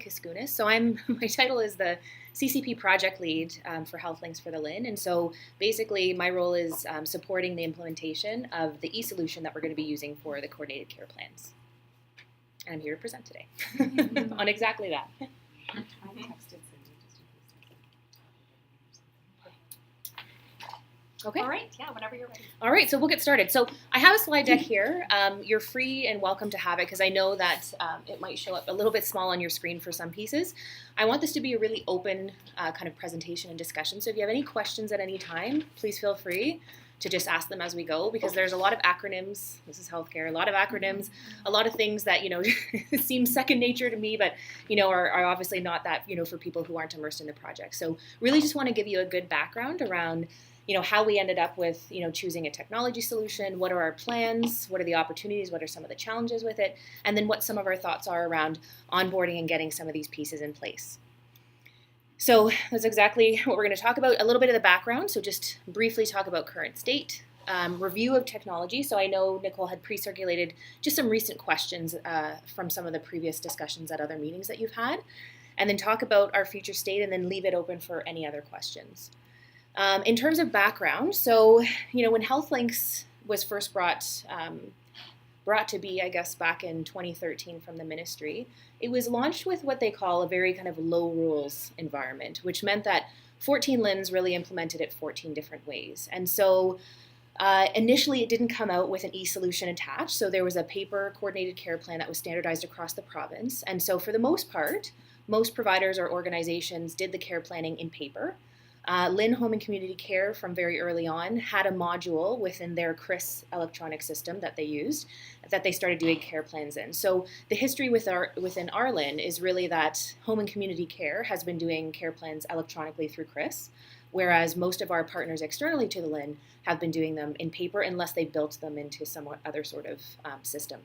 Kiskunis. So my title is the CCP project lead for HealthLinks for the LHIN. And so basically my role is supporting the implementation of the e-solution that we're going to be using for the coordinated care plans. And I'm here to present today on exactly that. Okay. All right, yeah, whenever you're ready. All right, so we'll get started. So I have a slide deck here. You're free and welcome to have it because I know that it might show up a little bit small on your screen for some pieces. I want this to be a really open kind of presentation and discussion. So if you have any questions at any time, please feel free to just ask them as we go, because there's a lot of acronyms. This is healthcare, a lot of acronyms, a lot of things that, seem second nature to me, but, are obviously not that, for people who aren't immersed in the project. So really just want to give you a good background around how we ended up with, choosing a technology solution, what are our plans, what are the opportunities, what are some of the challenges with it, and then what some of our thoughts are around onboarding and getting some of these pieces in place. So that's exactly what we're going to talk about, a little bit of the background, so just briefly talk about current state, review of technology. So I know Nicole had pre-circulated just some recent questions from some of the previous discussions at other meetings that you've had, and then talk about our future state and then leave it open for any other questions. In terms of background, so, when HealthLinks was first brought to be, I guess, back in 2013 from the ministry, it was launched with what they call a very kind of low rules environment, which meant that 14 LHINs really implemented it 14 different ways. And so initially it didn't come out with an e-solution attached, so there was a paper coordinated care plan that was standardized across the province. And so for the most part, most providers or organizations did the care planning in paper. LHIN Home and Community Care from very early on had a module within their CRIS electronic system that they used, that they started doing care plans in. So the history within our LHIN is really that Home and Community Care has been doing care plans electronically through CRIS, whereas most of our partners externally to the LHIN have been doing them in paper unless they built them into some other sort of system.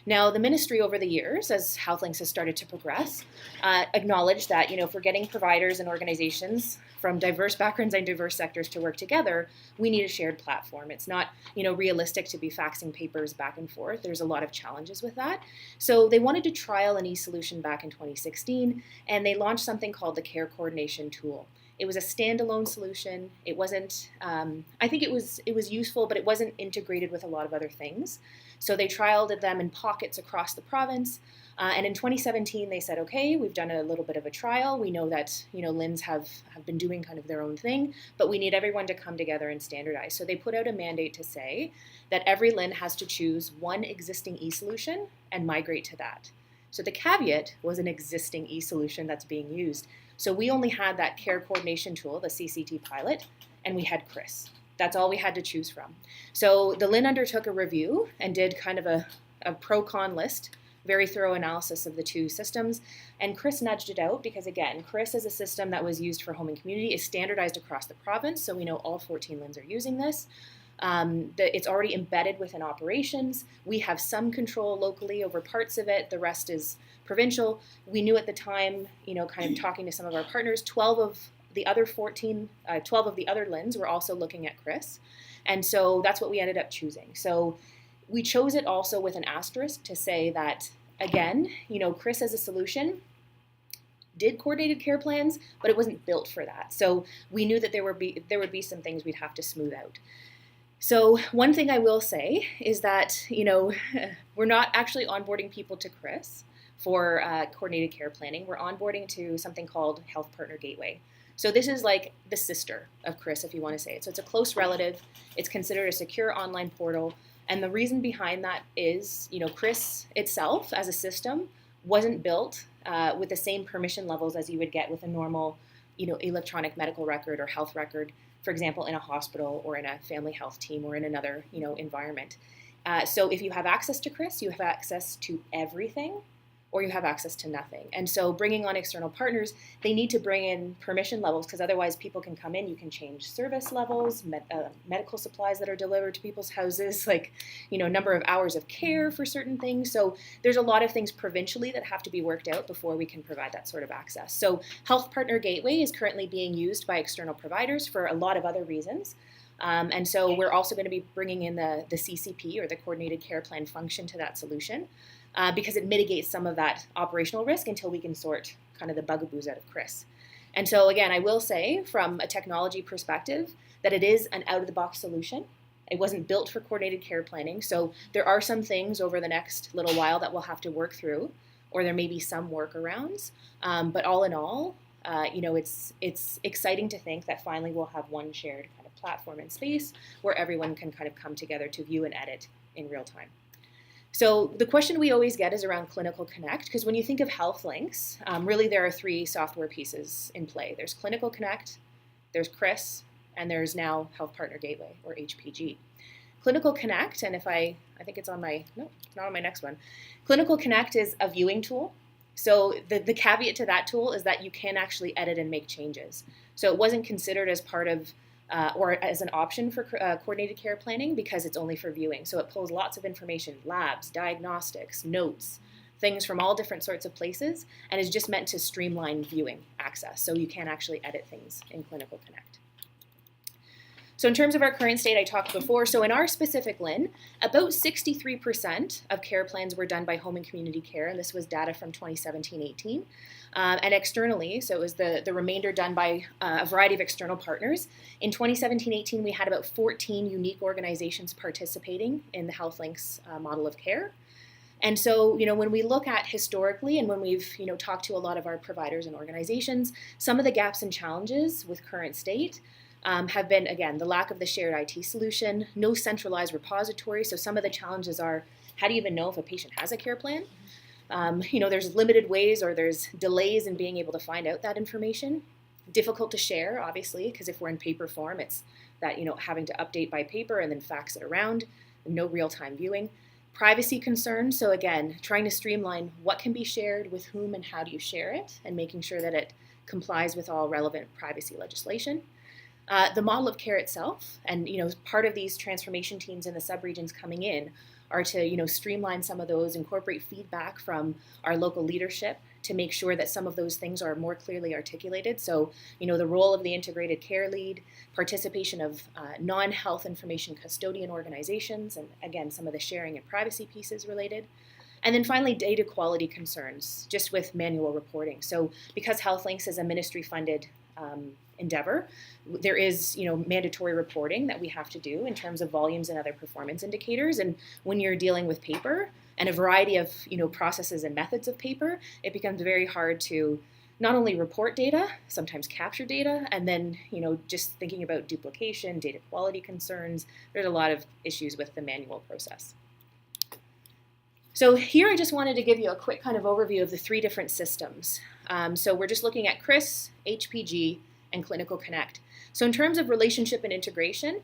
Now, the ministry over the years, as HealthLinks has started to progress, acknowledged that, for getting providers and organizations from diverse backgrounds and diverse sectors to work together, we need a shared platform. It's not, realistic to be faxing papers back and forth. There's a lot of challenges with that. So they wanted to trial an e-solution back in 2016, and they launched something called the Care Coordination Tool. It was a standalone solution. It wasn't, I think it was useful, but it wasn't integrated with a lot of other things. So they trialed them in pockets across the province. And in 2017, they said, okay, we've done a little bit of a trial. We know that, LHINs have been doing kind of their own thing, but we need everyone to come together and standardize. So they put out a mandate to say that every LHIN has to choose one existing e-solution and migrate to that. So the caveat was an existing e-solution that's being used. So we only had that care coordination tool, the CCT pilot, and we had CRIS. That's all we had to choose from. So the LHIN undertook a review and did kind of a pro-con list, very thorough analysis of the two systems, and CRIS nudged it out because, again, CRIS as a system that was used for home and community is standardized across the province, so we know all 14 LHINs are using this. It's already embedded within operations. We have some control locally over parts of it. The rest is provincial. We knew at the time, kind of talking to some of our partners, 12 of the other LHINs were also looking at CRIS. And so that's what we ended up choosing. So we chose it also with an asterisk to say that, again, CRIS as a solution did coordinated care plans, but it wasn't built for that. So we knew that there would be some things we'd have to smooth out. So one thing I will say is that, we're not actually onboarding people to CRIS for coordinated care planning. We're onboarding to something called Health Partner Gateway. So this is like the sister of CRIS, if you want to say it. So it's a close relative. It's considered a secure online portal. And the reason behind that is, CRIS itself as a system wasn't built with the same permission levels as you would get with a normal, electronic medical record or health record, for example, in a hospital or in a family health team or in another, environment. So if you have access to CRIS, you have access to everything, or you have access to nothing. And so bringing on external partners, they need to bring in permission levels because otherwise people can come in, you can change service levels, medical supplies that are delivered to people's houses, number of hours of care for certain things. So there's a lot of things provincially that have to be worked out before we can provide that sort of access. So Health Partner Gateway is currently being used by external providers for a lot of other reasons. And so we're also going to be bringing in the CCP or the Coordinated Care Plan function to that solution. because it mitigates some of that operational risk until we can sort kind of the bugaboos out of CRIS. And so again, I will say from a technology perspective that it is an out-of-the-box solution. It wasn't built for coordinated care planning, so there are some things over the next little while that we'll have to work through, or there may be some workarounds. But all in all, it's exciting to think that finally we'll have one shared kind of platform and space where everyone can kind of come together to view and edit in real time. So the question we always get is around Clinical Connect, because when you think of health links, really there are three software pieces in play. There's Clinical Connect, there's CRIS, and there's now Health Partner Gateway, or HPG. Clinical Connect, and I think it's on my, no, it's not on my next one. Clinical Connect is a viewing tool. So the caveat to that tool is that you can actually edit and make changes. So it wasn't considered as part of or as an option for coordinated care planning because it's only for viewing. So it pulls lots of information, labs, diagnostics, notes, things from all different sorts of places, and is just meant to streamline viewing access. So you can actually edit things in Clinical Connect. So in terms of our current state, I talked before, so in our specific LHIN, about 63% of care plans were done by home and community care, and this was data from 2017-18. And externally, so it was the remainder done by a variety of external partners. In 2017-18, we had about 14 unique organizations participating in the HealthLinks model of care. And so, when we look at historically and when we've, talked to a lot of our providers and organizations, some of the gaps and challenges with current state have been, again, the lack of the shared IT solution, no centralized repository. So some of the challenges are, how do you even know if a patient has a care plan? There's limited ways or there's delays in being able to find out that information. Difficult to share, obviously, because if we're in paper form, it's that, having to update by paper and then fax it around, no real-time viewing. Privacy concerns, so again, trying to streamline what can be shared, with whom, and how do you share it, and making sure that it complies with all relevant privacy legislation. The model of care itself, and part of these transformation teams in the subregions coming in are to streamline some of those, incorporate feedback from our local leadership to make sure that some of those things are more clearly articulated. So the role of the integrated care lead, participation of non-health information custodian organizations, and again some of the sharing and privacy pieces related. And then finally, data quality concerns, just with manual reporting. So because HealthLinks is a ministry-funded endeavor, there is mandatory reporting that we have to do in terms of volumes and other performance indicators. And when you're dealing with paper and a variety of processes and methods of paper, it becomes very hard to not only report data, sometimes capture data, and then just thinking about duplication, data quality concerns. There's a lot of issues with the manual process. So here I just wanted to give you a quick kind of overview of the three different systems. So we're just looking at CRIS, HPG, and Clinical Connect. So in terms of relationship and integration,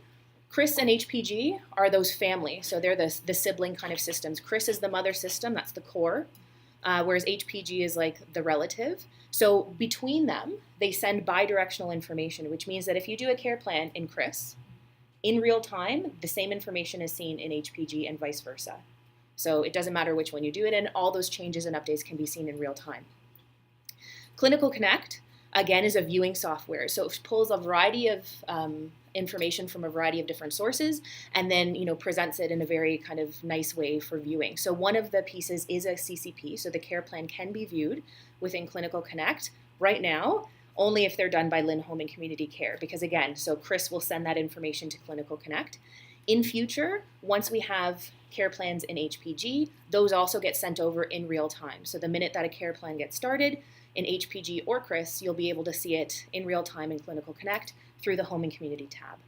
CRIS and HPG are those family. So they're the sibling kind of systems. CRIS is the mother system, that's the core, whereas HPG is like the relative. So between them, they send bidirectional information, which means that if you do a care plan in CRIS, in real time, the same information is seen in HPG and vice versa. So it doesn't matter which one you do it in, all those changes and updates can be seen in real time. Clinical Connect, again, is a viewing software. So it pulls a variety of information from a variety of different sources and then presents it in a very kind of nice way for viewing. So one of the pieces is a CCP, so the care plan can be viewed within Clinical Connect. Right now, only if they're done by LHIN Home and Community Care, because again, so CRIS will send that information to Clinical Connect. In future, once we have care plans in HPG, those also get sent over in real time. So the minute that a care plan gets started in HPG or CRIS, you'll be able to see it in real time in Clinical Connect through the Home and Community tab.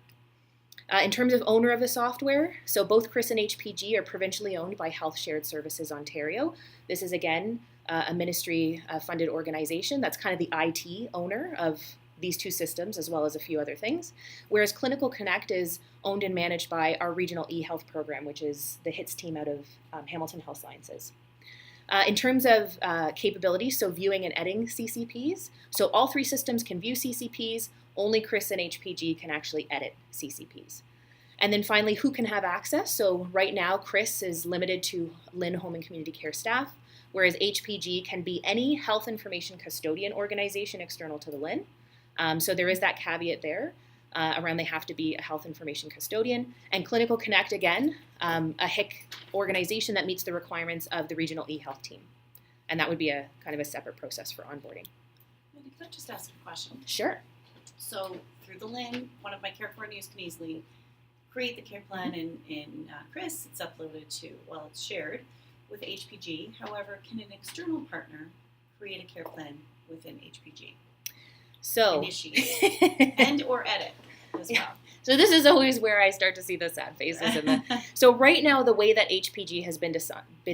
In terms of owner of the software, so both CRIS and HPG are provincially owned by Health Shared Services Ontario. This is again a ministry-funded organization that's kind of the IT owner of these two systems, as well as a few other things, whereas Clinical Connect is owned and managed by our regional e-health program, which is the HITS team out of Hamilton Health Sciences. In terms of capabilities, so viewing and editing CCPs, so all three systems can view CCPs, only CRIS and HPG can actually edit CCPs. And then finally, who can have access? So right now, CRIS is limited to LHIN Home and Community Care staff, whereas HPG can be any health information custodian organization external to the LHIN. So there is that caveat there. around they have to be a health information custodian. And Clinical Connect, again, a HIC organization that meets the requirements of the regional e-health team. And that would be a kind of a separate process for onboarding. Could I just ask a question? Sure. So through the LIN, one of my care coordinators can easily create the care plan in Chris. It's uploaded to, well, it's shared with HPG. However, can an external partner create a care plan within HPG? So initiate and or edit as well. So this is always where I start to see the sad faces. So right now, the way that HPG has been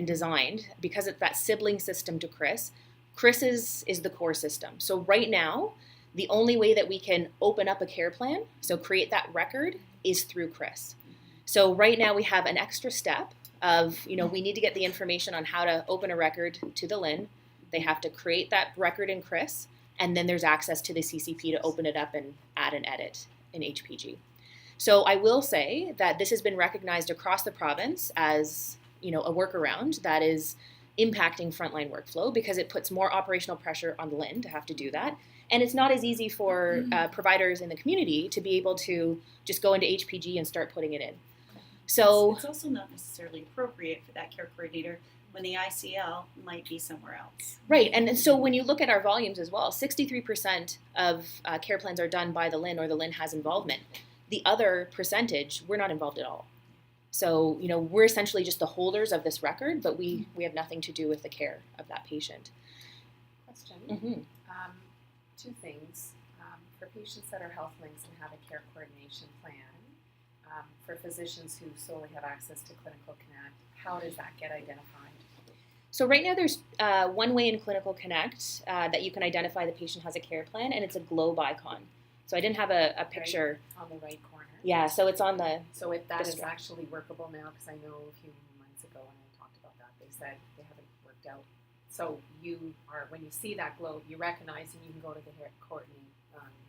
designed, because it's that sibling system to Chris is the core system. So right now, the only way that we can open up a care plan, so create that record, is through Chris. So right now we have an extra step of, we need to get the information on how to open a record to the LIN. They have to create that record in Chris, and then there's access to the CCP to open it up and add and edit in HPG. So I will say that this has been recognized across the province as, a workaround that is impacting frontline workflow because it puts more operational pressure on the LIN to have to do that. And it's not as easy for providers in the community to be able to just go into HPG and start putting it in. So it's also not necessarily appropriate for that care coordinator when the ICL might be somewhere else. Right, and so when you look at our volumes as well, 63% of care plans are done by the LIN or the LIN has involvement. The other percentage, we're not involved at all. So, we're essentially just the holders of this record, but we have nothing to do with the care of that patient. Question. Mm-hmm. Two things. For patients that are health links and have a care coordination plan, for physicians who solely have access to Clinical Connect, how does that get identified? So right now there's one way in Clinical Connect that you can identify the patient has a care plan, and it's a globe icon. So I didn't have a picture. Right on the right corner. Yeah, so it's on the... So if that is actually workable now, because I know a few months ago when I talked about that, they said they haven't worked out. So when you see that globe, you recognize and you can go to the coordinate,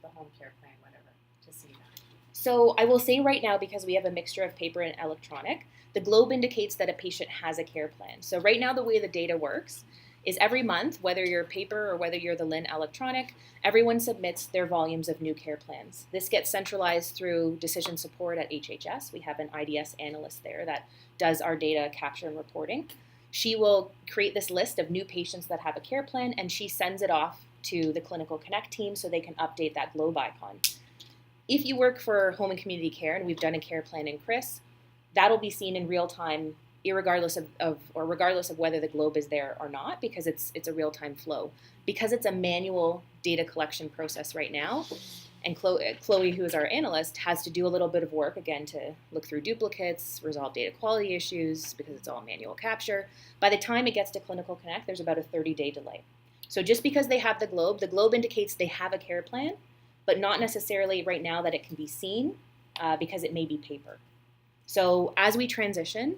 the home care plan, whatever, to see that. So I will say right now, because we have a mixture of paper and electronic, the globe indicates that a patient has a care plan. So right now the way the data works is every month, whether you're paper or whether you're the LIN electronic, everyone submits their volumes of new care plans. This gets centralized through decision support at HHS. We have an IDS analyst there that does our data capture and reporting. She will create this list of new patients that have a care plan, and she sends it off to the Clinical Connect team so they can update that globe icon. If you work for home and community care, and we've done a care plan in Chris, that'll be seen in real time, regardless of whether the globe is there or not, because it's a real-time flow. Because it's a manual data collection process right now, and Chloe, who is our analyst, has to do a little bit of work, again, to look through duplicates, resolve data quality issues, because it's all manual capture. By the time it gets to Clinical Connect, there's about a 30-day delay. So just because they have the globe indicates they have a care plan, but not necessarily right now that it can be seen, because it may be paper. So as we transition,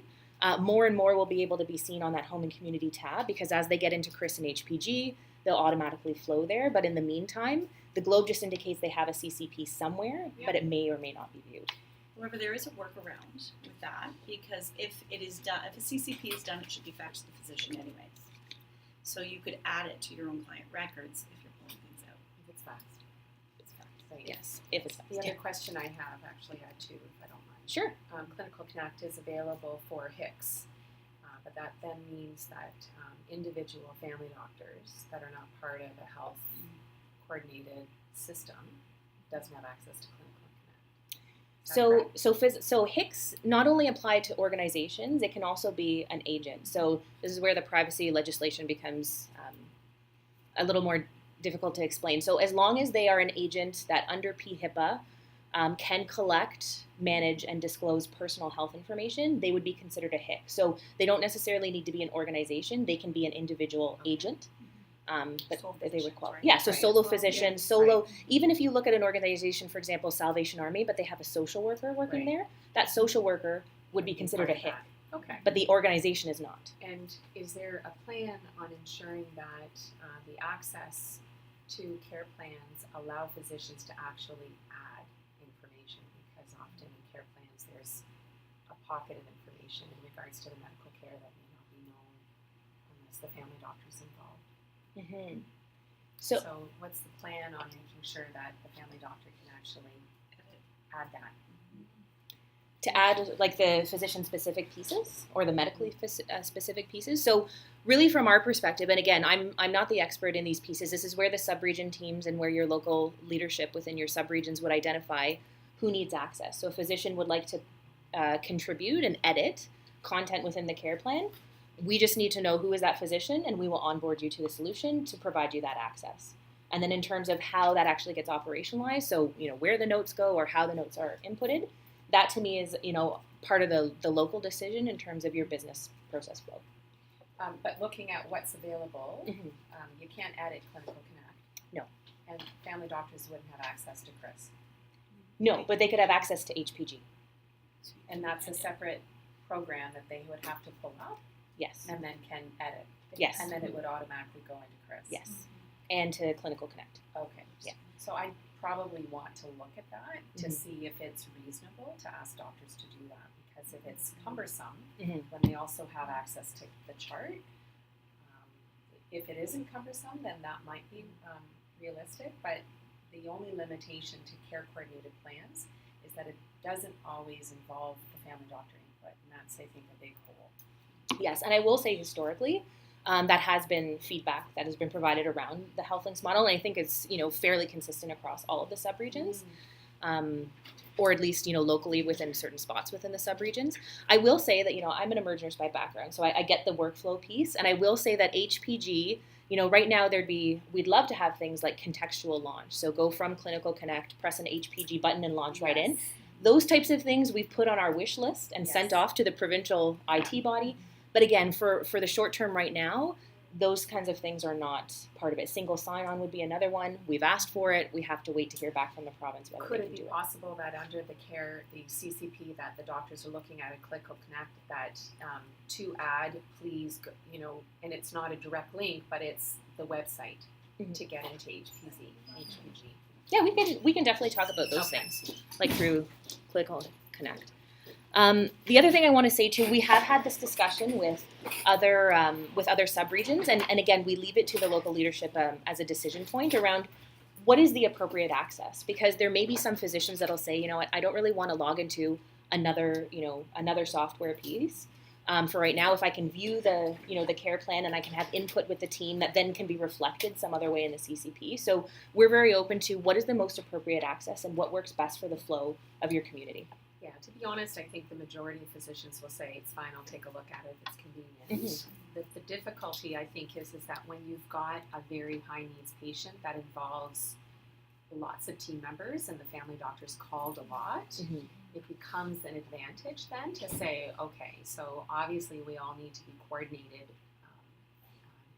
more and more will be able to be seen on that home and community tab, because as they get into Chris and HPG, they'll automatically flow there. But in the meantime, the globe just indicates they have a CCP somewhere, but it may or may not be viewed. However, there is a workaround with that, because if it is done, if a CCP is done, it should be faxed to the physician anyways. So you could add it to your own client records if you're pulling things out. If it's faxed. It's faxed. Right. Yes, if it's faxed. The other question I have, actually, I had two, if I don't mind. Sure. Clinical Connect is available for HICS, but that then means that individual family doctors that are not part of a health coordinated system doesn't have access to Clinical Connect. So HICS not only apply to organizations, it can also be an agent. So this is where the privacy legislation becomes a little more difficult to explain. So as long as they are an agent that under PHIPAA can collect, manage, and disclose personal health information, they would be considered a HIC. So they don't necessarily need to be an organization. They can be an individual agent. But they would qualify. Right? Yeah, so solo physician, Right. Even if you look at an organization, for example, Salvation Army, but they have a social worker working there, that social worker would be considered a HIC. Okay. But the organization is not. And is there a plan on ensuring that the access to care plans allow physicians to actually add information? Because often in care plans there's a pocket of information in regards to the medical care that may not be known unless the family doctor's involved. Mm-hmm. So what's the plan on making sure that the family doctor can actually add that? To add like the physician-specific pieces or the medically specific pieces. So really from our perspective, and again, I'm not the expert in these pieces. This is where the sub-region teams and where your local leadership within your sub-regions would identify who needs access. So a physician would like to contribute and edit content within the care plan. We just need to know who is that physician, and we will onboard you to the solution to provide you that access. And then in terms of how that actually gets operationalized, so where the notes go or how the notes are inputted, that to me is, part of the local decision in terms of your business process flow. But looking at what's available, Mm-hmm. You can't edit Clinical Connect. No. And family doctors wouldn't have access to Chris. No, but they could have access to HPG. And that's a separate program that they would have to pull up Yes. and then can edit. Yes. And then it would automatically go into Chris. Yes. And to Clinical Connect. Okay. Yeah. So I probably want to look at that to Mhm. see if it's reasonable to ask doctors to do that, because if it's cumbersome, Mhm. when they also have access to the chart, if it isn't cumbersome, then that might be realistic. But the only limitation to care coordinated plans is that it doesn't always involve the family doctor input, and that's, I think, a big hole. Yes, and I will say historically, that has been feedback that has been provided around the HealthLinks model, and I think it's fairly consistent across all of the subregions, or at least locally within certain spots within the subregions. I will say that I'm an emergent nurse by background, so I get the workflow piece, and I will say that HPG, right now we'd love to have things like contextual launch, so go from Clinical Connect, press an HPG button, and launch right in. Those types of things we've put on our wish list and sent off to the provincial IT body. But again, for the short term right now, those kinds of things are not part of it. Single sign-on would be another one. We've asked for it. We have to wait to hear back from the province whether Could they it can be do it. possible that under the CCP that the doctors are looking at in Clinical Connect, that to add, please, and it's not a direct link, but it's the website to get into HPG. Yeah, we can definitely talk about those things, like through Clinical Connect. The other thing I want to say too, we have had this discussion with other subregions, and again, we leave it to the local leadership as a decision point around what is the appropriate access, because there may be some physicians that'll say, I don't really want to log into another software piece. For right now, if I can view the care plan and I can have input with the team that then can be reflected some other way in the CCP. So we're very open to what is the most appropriate access and what works best for the flow of your community. Yeah, to be honest, I think the majority of physicians will say it's fine, I'll take a look at it if it's convenient. The difficulty, I think, is that when you've got a very high needs patient that involves lots of team members and the family doctor's called a lot, it becomes an advantage then to say, okay, so obviously we all need to be coordinated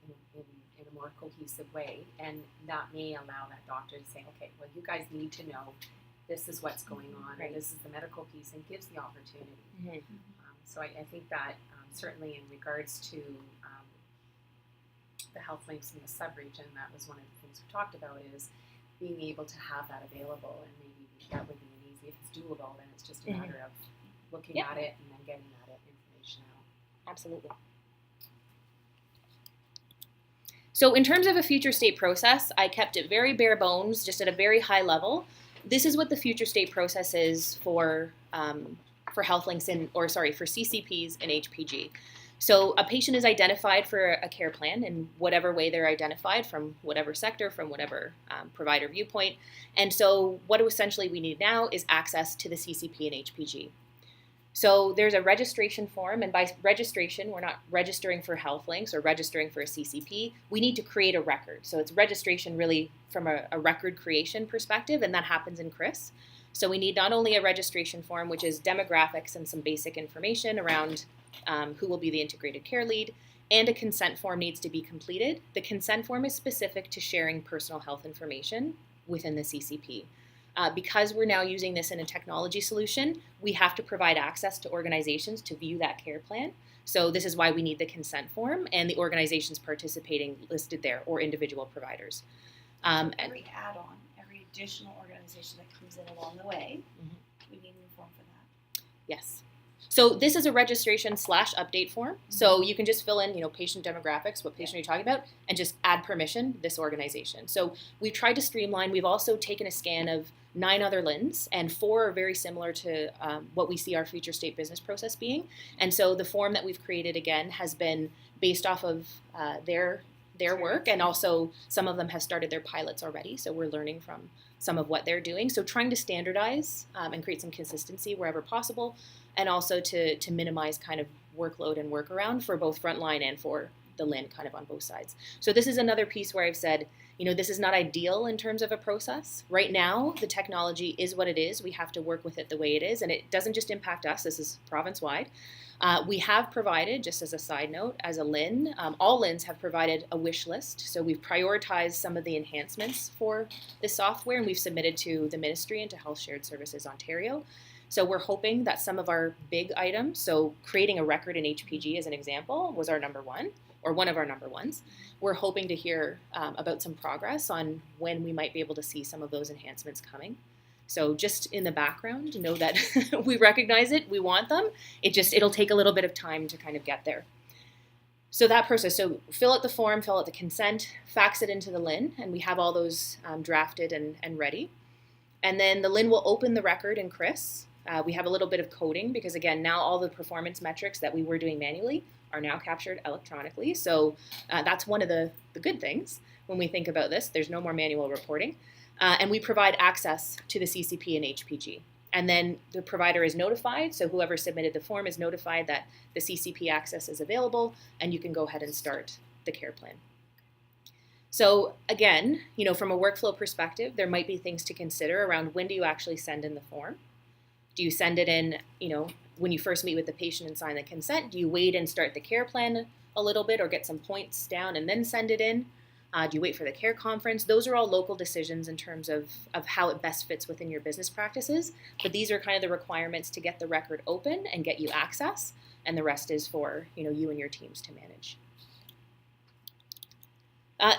in a more cohesive way, and that may allow that doctor to say, okay, well, you guys need to know this is what's going on, Right. or this is the medical piece, and gives the opportunity. So I think that certainly in regards to the HealthLinks in the sub-region, that was one of the things we talked about, is being able to have that available, and maybe that would be an easy, if it's doable, then it's just a matter of looking at it and then getting that information out. Absolutely. So in terms of a future state process, I kept it very bare bones, just at a very high level. This is what the future state process is for HealthLinks for CCPs and HPG. So a patient is identified for a care plan in whatever way they're identified, from whatever sector, from whatever provider viewpoint. And so what essentially we need now is access to the CCP and HPG. So there's a registration form, and by registration, we're not registering for HealthLinks or registering for a CCP. We need to create a record. So it's registration really from a record creation perspective, and that happens in CRIS. So we need not only a registration form, which is demographics and some basic information around who will be the integrated care lead, and a consent form needs to be completed. The consent form is specific to sharing personal health information within the CCP. Because we're now using this in a technology solution, we have to provide access to organizations to view that care plan. So this is why we need the consent form and the organizations participating listed there, or individual providers. Every add-on, every additional organization that comes in along the way, we need a new form for that. Yes. So this is a registration/update form. So you can just fill in, patient demographics, what patient you're talking about, and just add permission, this organization. So we've tried to streamline. We've also taken a scan of 9 other LHINs, and 4 are very similar to what we see our future state business process being. And so the form that we've created, again, has been based off of their work, and also some of them have started their pilots already, so we're learning from some of what they're doing. So trying to standardize and create some consistency wherever possible, and also to minimize kind of workload and workaround for both frontline and for the LHIN kind of on both sides. So this is another piece where I've said, this is not ideal in terms of a process. Right now, the technology is what it is. We have to work with it the way it is, and it doesn't just impact us. This is province-wide. We have provided, just as a side note, as a LHIN, all LHINs have provided a wish list. So we've prioritized some of the enhancements for this software, and we've submitted to the Ministry and to Health Shared Services Ontario. So we're hoping that some of our big items, so creating a record in HPG as an example, was our number one, or one of our number ones. We're hoping to hear about some progress on when we might be able to see some of those enhancements coming. So just in the background, know that we recognize it, we want them. It'll take a little bit of time to kind of get there. So that process, so fill out the form, fill out the consent, fax it into the LHIN, and we have all those drafted and ready. And then the LHIN will open the record in CRIS. We have a little bit of coding because, again, now all the performance metrics that we were doing manually are now captured electronically. So that's one of the good things when we think about this. There's no more manual reporting. And we provide access to the CCP and HPG. And then the provider is notified, so whoever submitted the form is notified that the CCP access is available, and you can go ahead and start the care plan. So again, from a workflow perspective, there might be things to consider around when do you actually send in the form? Do you send it in, when you first meet with the patient and sign the consent? Do you wait and start the care plan a little bit or get some points down and then send it in? Do you wait for the care conference? Those are all local decisions in terms of how it best fits within your business practices. But these are kind of the requirements to get the record open and get you access. And the rest is for you and your teams to manage.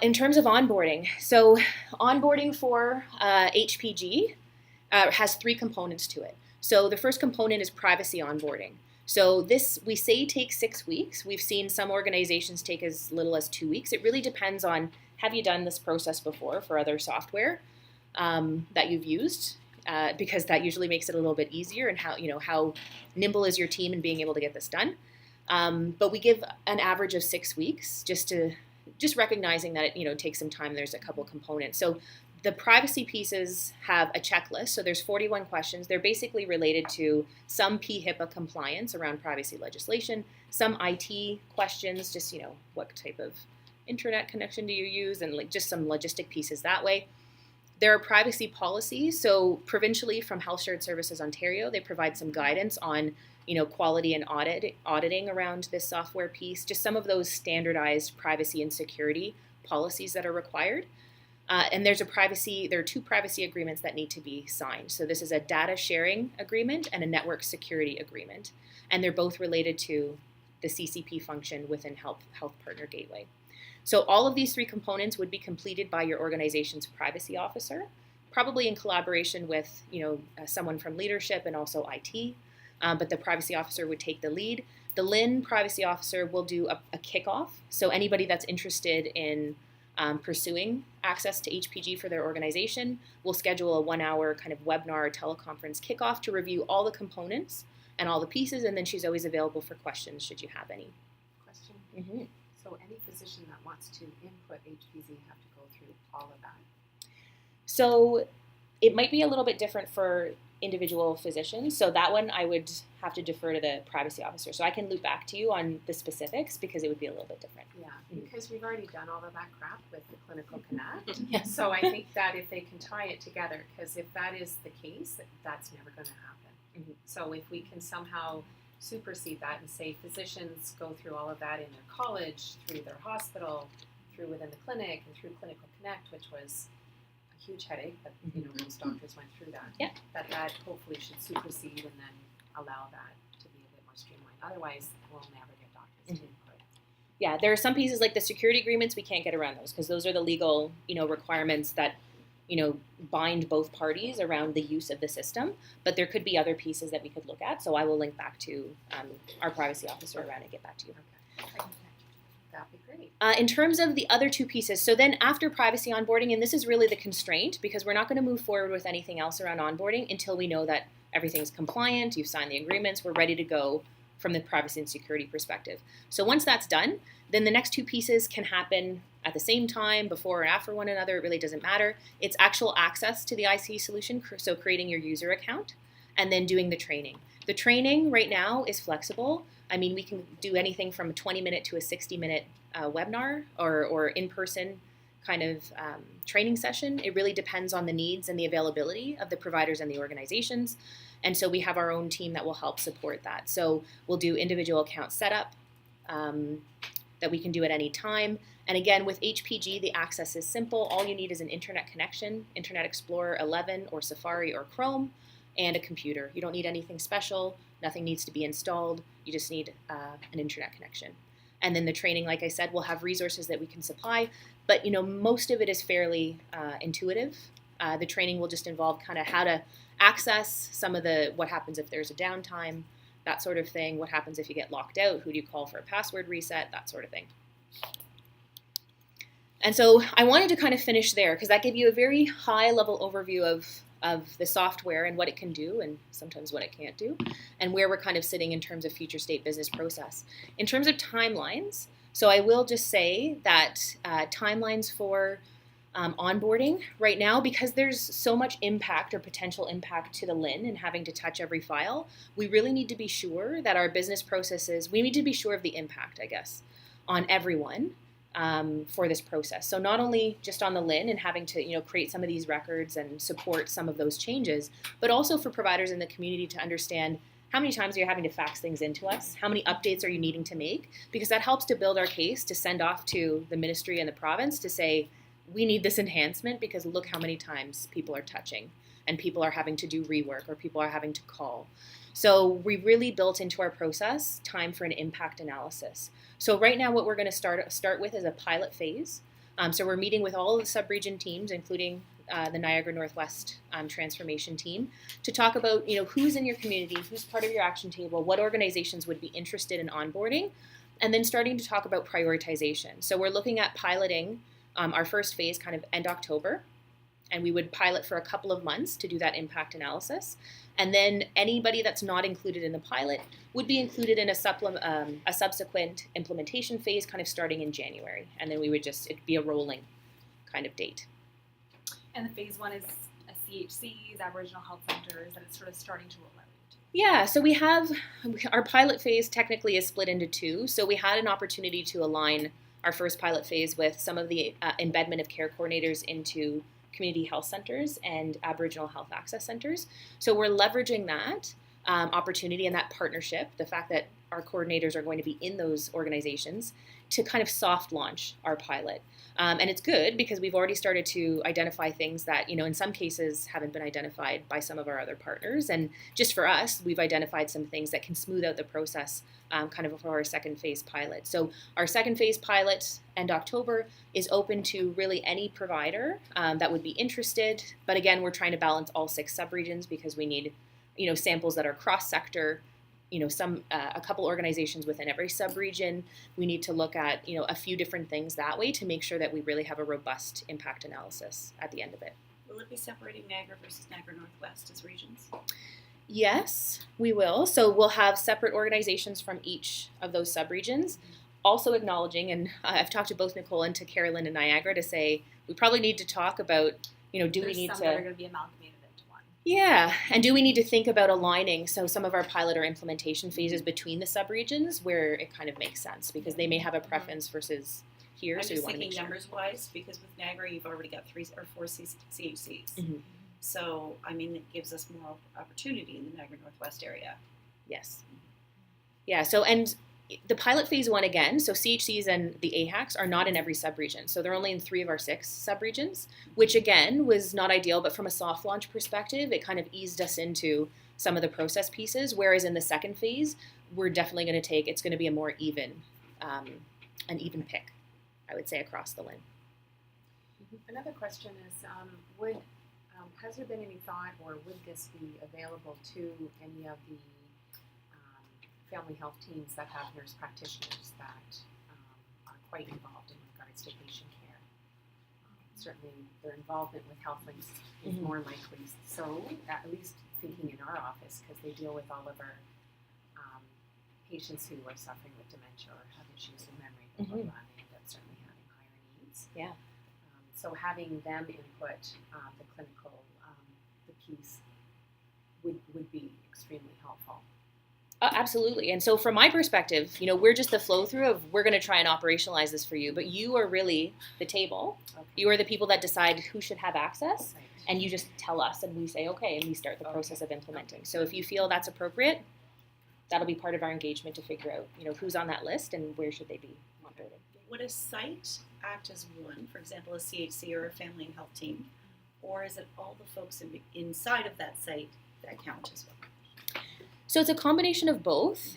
In terms of onboarding, so onboarding for HPG has 3 components to it. So the first component is privacy onboarding. So this, we say, takes 6 weeks. We've seen some organizations take as little as 2 weeks. It really depends on, have you done this process before for other software that you've used? Because that usually makes it a little bit easier, and how nimble is your team in being able to get this done. But we give an average of 6 weeks, just recognizing that it takes some time. There's a couple components. So the privacy pieces have a checklist. So there's 41 questions. They're basically related to some HIPAA compliance around privacy legislation, some IT questions, just, what type of internet connection do you use, and just some logistic pieces that way. There are privacy policies. So provincially from Health Shared Services Ontario, they provide some guidance on, quality and auditing around this software piece, just some of those standardized privacy and security policies that are required. And there are 2 privacy agreements that need to be signed. So this is a data sharing agreement and a network security agreement. And they're both related to the CCP function within Health Partner Gateway. So all of these 3 components would be completed by your organization's privacy officer, probably in collaboration with someone from leadership and also IT. But the privacy officer would take the lead. The LHIN privacy officer will do a kickoff. So anybody that's interested in pursuing access to HPG for their organization will schedule a 1-hour kind of webinar or teleconference kickoff to review all the components and all the pieces, and then she's always available for questions should you have any. Question? Mm-hmm. So any physician that wants to input HPG have to go through all of that? So it might be a little bit different for individual physicians. So that one I would have to defer to the privacy officer. So I can loop back to you on the specifics because it would be a little bit different. Yeah, because we've already done all of that crap with the Clinical Connect. Yes. So I think that if they can tie it together, because if that is the case, that's never going to happen. Mm-hmm. So if we can somehow supersede that and say physicians go through all of that in their college, through their hospital, through within the clinic, and through Clinical Connect, which was huge headache, but most doctors went through that. Yeah. That hopefully should supersede and then allow that to be a bit more streamlined. Otherwise, we'll never get doctors to input. Yeah, there are some pieces like the security agreements we can't get around those because those are the legal, requirements that, bind both parties around the use of the system, but there could be other pieces that we could look at. So I will link back to our privacy officer around and get back to you. That'd be great. In terms of the other two pieces, so then after privacy onboarding, and this is really the constraint because we're not going to move forward with anything else around onboarding until we know that everything's compliant, you've signed the agreements, we're ready to go from the privacy and security perspective. So once that's done, then the next two pieces can happen at the same time, before or after one another. It really doesn't matter. It's actual access to the IC solution, so creating your user account, and then doing the training. The training right now is flexible. I mean, we can do anything from a 20-minute to a 60-minute webinar or in-person kind of training session. It really depends on the needs and the availability of the providers and the organizations. And so we have our own team that will help support that. So we'll do individual account setup that we can do at any time. And again, with HPG, the access is simple. All you need is an internet connection, Internet Explorer 11 or Safari or Chrome, and a computer. You don't need anything special. Nothing needs to be installed. You just need an internet connection. And then the training, like I said, we'll have resources that we can supply. But most of it is fairly intuitive. The training will just involve kind of how to access some of what happens if there's a downtime, that sort of thing. What happens if you get locked out? Who do you call for a password reset? That sort of thing. And so I wanted to kind of finish there because that gave you a very high-level overview of the software and what it can do and sometimes what it can't do and where we're kind of sitting in terms of future state business process. In terms of timelines, so I will just say that timelines for onboarding right now, because there's so much impact or potential impact to the LIN and having to touch every file, we really need to be sure that our business processes, we need to be sure of the impact, I guess, on everyone for this process. So not only just on the LIN and having to create some of these records and support some of those changes, but also for providers in the community to understand how many times are you having to fax things into us? How many updates are you needing to make? Because that helps to build our case to send off to the ministry and the province to say, we need this enhancement because look how many times people are touching and people are having to do rework or people are having to call. So we really built into our process time for an impact analysis. So right now what we're going to start with is a pilot phase. So we're meeting with all of the sub-region teams, including the Niagara Northwest transformation team, to talk about who's in your community, who's part of your action table, what organizations would be interested in onboarding, and then starting to talk about prioritization. So we're looking at piloting our first phase kind of end October, and we would pilot for a couple of months to do that impact analysis. And then anybody that's not included in the pilot would be included in a subsequent implementation phase kind of starting in January. And then it'd be a rolling kind of date. And the phase one is CHCs, Aboriginal health centers, that it's sort of starting to roll out into. Yeah, so we have, our pilot phase technically is split into two. So we had an opportunity to align our first pilot phase with some of the embedment of care coordinators into community health centers and Aboriginal health access centers. So we're leveraging that opportunity and that partnership, the fact that our coordinators are going to be in those organizations, to kind of soft launch our pilot. And it's good because we've already started to identify things that, in some cases haven't been identified by some of our other partners. And just for us, we've identified some things that can smooth out the process kind of for our second phase pilot. So our second phase pilot, end October, is open to really any provider that would be interested. But again, we're trying to balance all 6 subregions because we need, samples that are cross-sector, a couple organizations within every subregion. We need to look at, a few different things that way to make sure that we really have a robust impact analysis at the end of it. Will it be separating Niagara versus Niagara Northwest as regions? Yes, we will. So we'll have separate organizations from each of those subregions, also acknowledging, and I've talked to both Nicole and to Carolyn and Niagara to say, we probably need to talk about, do There's we need some to... that are going to be amalgamated into one. Yeah, and do we need to think about aligning some of our pilot or implementation phases between the subregions where it kind of makes sense because they may have a preference versus here, I'm so we just want to thinking make sure. numbers-wise, because with Niagara you've already got 3 or 4 CHCs. Mhm. So, it gives us more opportunity in the Niagara Northwest area. Yes. Yeah, so and the pilot phase 1 again, so CHCs and the AHACs are not in every subregion. So they're only in 3 of our 6 subregions, which again was not ideal, but from a soft launch perspective, it kind of eased us into some of the process pieces. Whereas in the second phase, we're definitely going to it's going to be a more even pick, I would say, across the LIN. Another question is, has there been any thought, or would this be available to any of the family health teams that have nurse practitioners that are quite involved in regards to patient care? Certainly, their involvement with health links is more likely so, at least thinking in our office, because they deal with all of our patients who are suffering with dementia or have issues with memory, blah, blah, blah, they end up certainly having higher needs. Yeah. So having them input the clinical, the piece would be extremely helpful. Absolutely. And so from my perspective, we're just the flow through of we're going to try and operationalize this for you, but you are really the table. Okay. You are the people that decide who should have access, right. And you just tell us and we say, okay, and we start the process of implementing. Okay. So if you feel that's appropriate, that'll be part of our engagement to figure out, who's on that list and where should they be operating. Would a site act as one, for example, a CHC or a family and health team, or is it all the folks inside of that site that count as well? So it's a combination of both.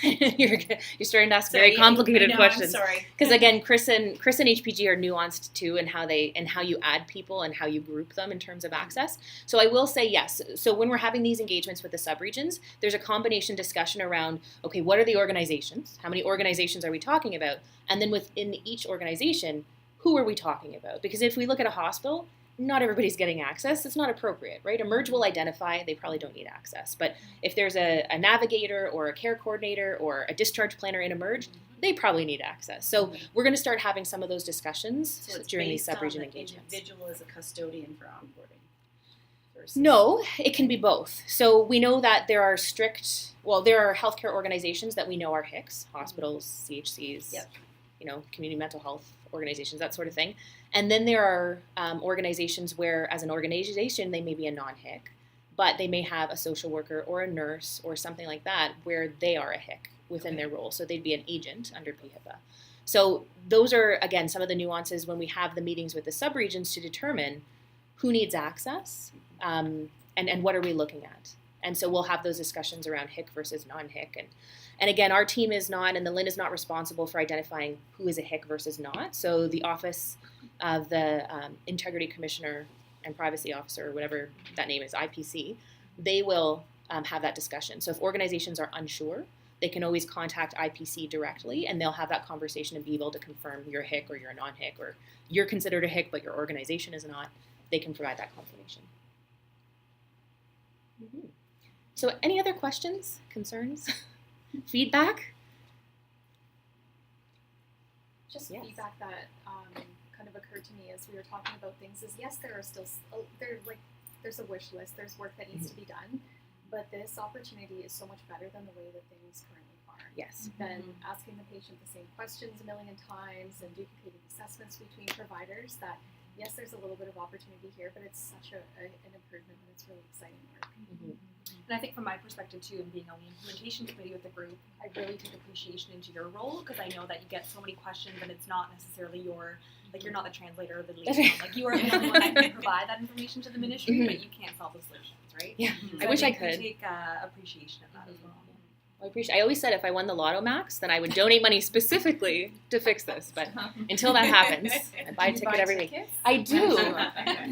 You're starting to ask very complicated questions. I'm sorry. Because again, Chris and HPG are nuanced too in how you add people and how you group them in terms of access. So I will say yes. So when we're having these engagements with the subregions, there's a combination discussion around, okay, what are the organizations? How many organizations are we talking about? And then within each organization, who are we talking about? Because if we look at a hospital, not everybody's getting access. It's not appropriate, right? Emerge will identify they probably don't need access. But if there's a navigator or a care coordinator or a discharge planner in Emerge, they probably need access. So we're going to start having some of those discussions during these sub-region engagements. Individual as a custodian for onboarding? No, it can be both. So we know that there are healthcare organizations that we know are HICs, hospitals, CHCs, yep. Community mental health organizations, that sort of thing. And then there are organizations where, as an organization, they may be a non-HIC, but they may have a social worker or a nurse or something like that where they are a HIC within their role. So they'd be an agent under PHIPA. So those are, again, some of the nuances when we have the meetings with the subregions to determine who needs access and what are we looking at. And so we'll have those discussions around HIC versus non-HIC. And again, our team is not, and the LIN is not responsible for identifying who is a HIC versus not. So the Office of the Integrity Commissioner and Privacy Officer, or whatever that name is, IPC, they will have that discussion. So if organizations are unsure, they can always contact IPC directly, and they'll have that conversation and be able to confirm you're a HIC or you're a non-HIC, or you're considered a HIC but your organization is not. They can provide that confirmation. Mm-hmm. So any other questions, concerns, feedback? Just feedback that kind of occurred to me as we were talking about things is, yes, there are still, there's a wish list, there's work that needs to be done, but this opportunity is so much better than the way that things currently are. Yes. Than asking the patient the same questions a million times and duplicating assessments between providers that, yes, there's a little bit of opportunity here, but it's such an improvement and it's really exciting work. Mm-hmm. And I think from my perspective too, and being on the implementation committee with the group, I really take appreciation into your role because I know that you get so many questions and it's not necessarily you're not the translator or the liaison. You are the only one that can provide that information to the ministry, but you can't solve the solutions, right? Yeah, so I wish I could. You take appreciation of that as well. I always said if I won the Lotto Max, then I would donate money specifically to fix this. But until that happens, I buy a ticket every week. I do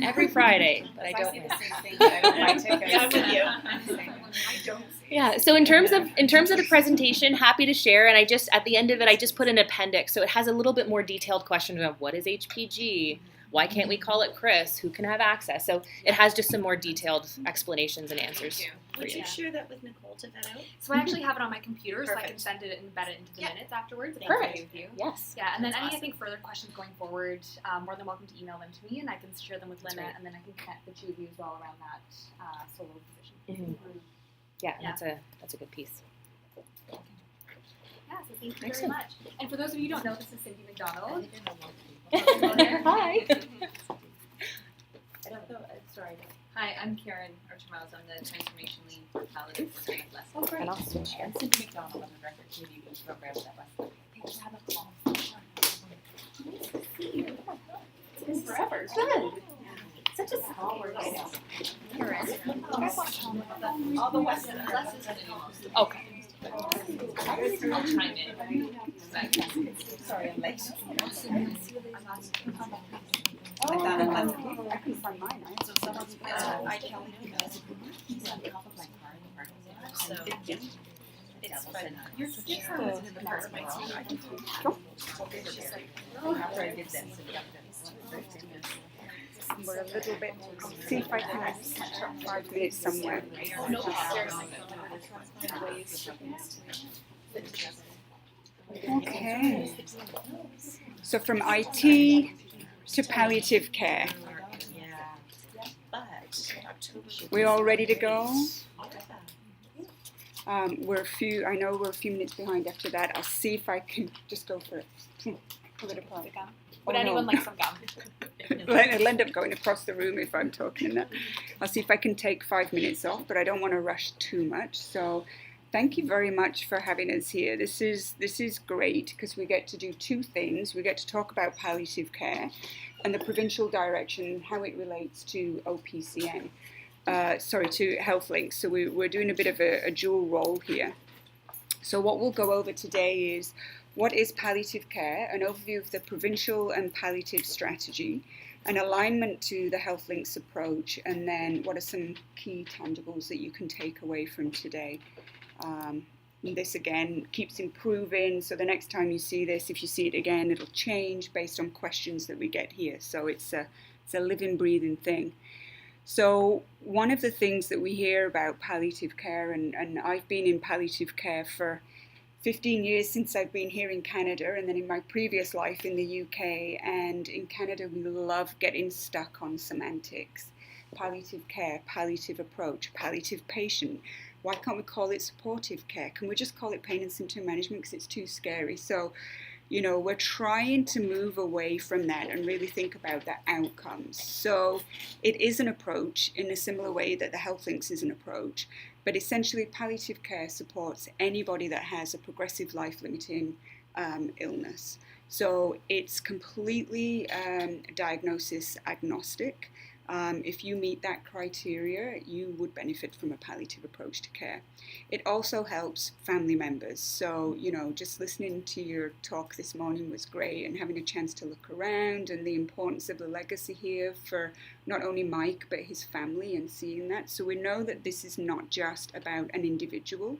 every Friday, but I don't. The same thing, but I don't buy tickets. Yeah, I'm with you. I don't. Yeah. So in terms of the presentation, happy to share. And at the end of it, I just put an appendix, so it has a little bit more detailed questions of what is HPG. Why can't we call it Chris? Who can have access? So it has just some more detailed explanations and answers. Would you share that with Nicole to vet out? So I actually have it on my computer, Perfect. so I can send it and embed it into the minutes afterwards. If Perfect. that's okay with you. Yes. Yeah, and then That's any awesome. I think further questions going forward, more than welcome to email them to me, and I can share them with Lynette, right. and then I can connect the two of you as well around that solo position. Mm-hmm. Yeah, that's a good piece. Yeah, so thank you Excellent. very much. And for those of you who don't know, this is Cindy McDonald. Hi. I don't know. Sorry. Hi, I'm Karen Archimiles. I'm the Transformation Lead for Palliative Care. Oh, great. And I'll switch here. And Cindy McDonald, I'm the Director of Community Youth Programs at Westlake. Thanks for having a call. It's been forever. Good. Such a small world. I know. All the Western classes are the most. Okay. I'll chime in. Sorry, I'm late. I thought it was. I can find mine. So someone's I can only do this. He's on top of my car in the parking lot. So it's fun. Your car was in the park of my team. I can After I did this, We're a little bit. See if I can catch up 5 minutes somewhere. Okay. So from IT to palliative care. We're all ready to go? We're a few minutes behind after that. I'll see if I can just go for it. Pull it apart. Would anyone like some gum? It'll end up going across the room if I'm talking that. I'll see if I can take 5 minutes off, but I don't want to rush too much. So thank you very much for having us here. This is great because we get to do two things. We get to talk about palliative care and the provincial direction, how it relates to OPCN. To HealthLinks. So we're doing a bit of a dual role here. So what we'll go over today is what is palliative care, an overview of the provincial and palliative strategy, an alignment to the HealthLinks approach, and then what are some key tangibles that you can take away from today. This again keeps improving, so the next time you see this, if you see it again, it'll change based on questions that we get here. So it's a living, breathing thing. So one of the things that we hear about palliative care, and I've been in palliative care for 15 years since I've been here in Canada, and then in my previous life in the UK, and in Canada we love getting stuck on semantics. Palliative care, palliative approach, palliative patient. Why can't we call it supportive care? Can we just call it pain and symptom management because it's too scary? So, we're trying to move away from that and really think about the outcomes. So it is an approach in a similar way that the HealthLinks is an approach, but essentially palliative care supports anybody that has a progressive life-limiting illness. So it's completely diagnosis agnostic. If you meet that criteria, you would benefit from a palliative approach to care. It also helps family members. So, just listening to your talk this morning was great, and having a chance to look around and the importance of the legacy here for not only Mike, but his family, and seeing that. So we know that this is not just about an individual.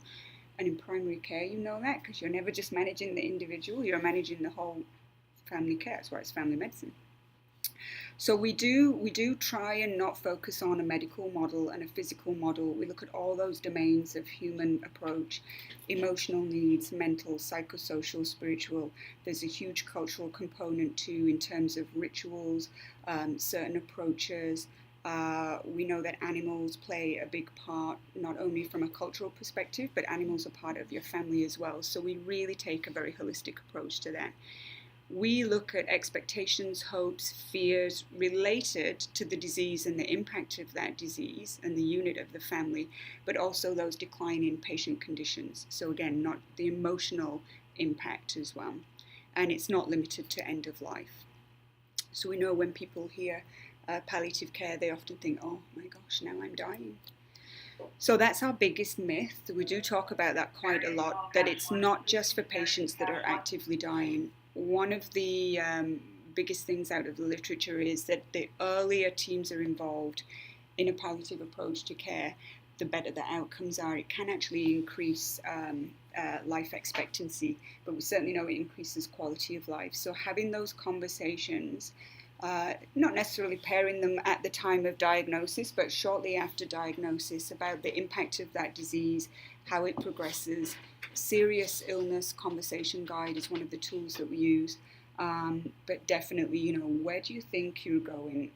And in primary care, you know that, because you're never just managing the individual, you're managing the whole family care. That's why it's family medicine. So we do try and not focus on a medical model and a physical model. We look at all those domains of human approach, emotional needs, mental, psychosocial, spiritual. There's a huge cultural component too in terms of rituals, certain approaches. We know that animals play a big part, not only from a cultural perspective, but animals are part of your family as well. So we really take a very holistic approach to that. We look at expectations, hopes, fears related to the disease and the impact of that disease and the unit of the family, but also those declining patient conditions. So again, not the emotional impact as well. And it's not limited to end of life. So we know when people hear palliative care, they often think, oh my gosh, now I'm dying. So that's our biggest myth. We do talk about that quite a lot, that it's not just for patients that are actively dying. One of the biggest things out of the literature is that the earlier teams are involved in a palliative approach to care, the better the outcomes are. It can actually increase life expectancy, but we certainly know it increases quality of life. So having those conversations, not necessarily pairing them at the time of diagnosis, but shortly after diagnosis, about the impact of that disease, how it progresses. Serious illness conversation guide is one of the tools that we use. But definitely, where do you think you're going?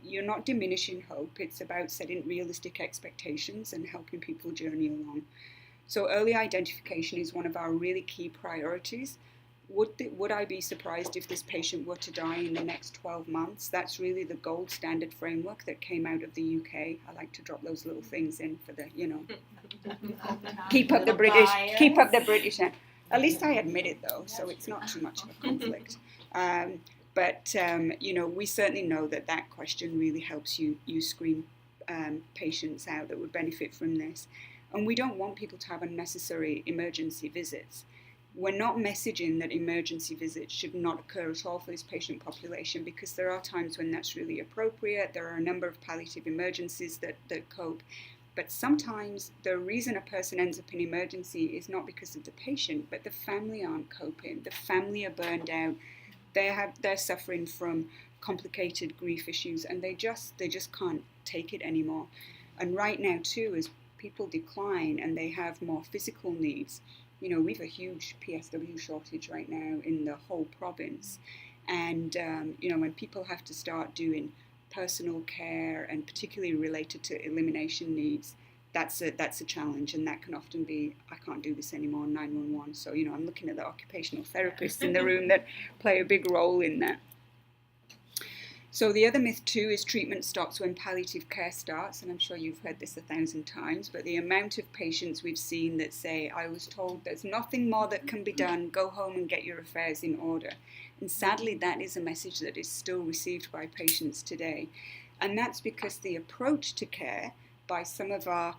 You're not diminishing hope. It's about setting realistic expectations and helping people journey along. So early identification is one of our really key priorities. Would I be surprised if this patient were to die in the next 12 months? That's really the gold standard framework that came out of the UK. I like to drop those little things in for the, keep up the British. At least I admit it though, so it's not too much of a conflict. But we certainly know that question really helps you screen patients out that would benefit from this. And we don't want people to have unnecessary emergency visits. we're not messaging that emergency visits should not occur at all for this patient population, because there are times when that's really appropriate. There are a number of palliative emergencies that cope. But sometimes the reason a person ends up in emergency is not because of the patient, but the family aren't coping. The family are burned out. They're suffering from complicated grief issues, and they just can't take it anymore. And right now too, as people decline and they have more physical needs, we have a huge PSW shortage right now in the whole province. And when people have to start doing personal care, and particularly related to elimination needs, that's a challenge, and that can often be, I can't do this anymore, 911. So I'm looking at the occupational therapists in the room that play a big role in that. So the other myth too is treatment stops when palliative care starts, and I'm sure you've heard this 1,000 times, but the amount of patients we've seen that say, I was told there's nothing more that can be done, go home and get your affairs in order. And sadly, that is a message that is still received by patients today. And that's because the approach to care by some of our,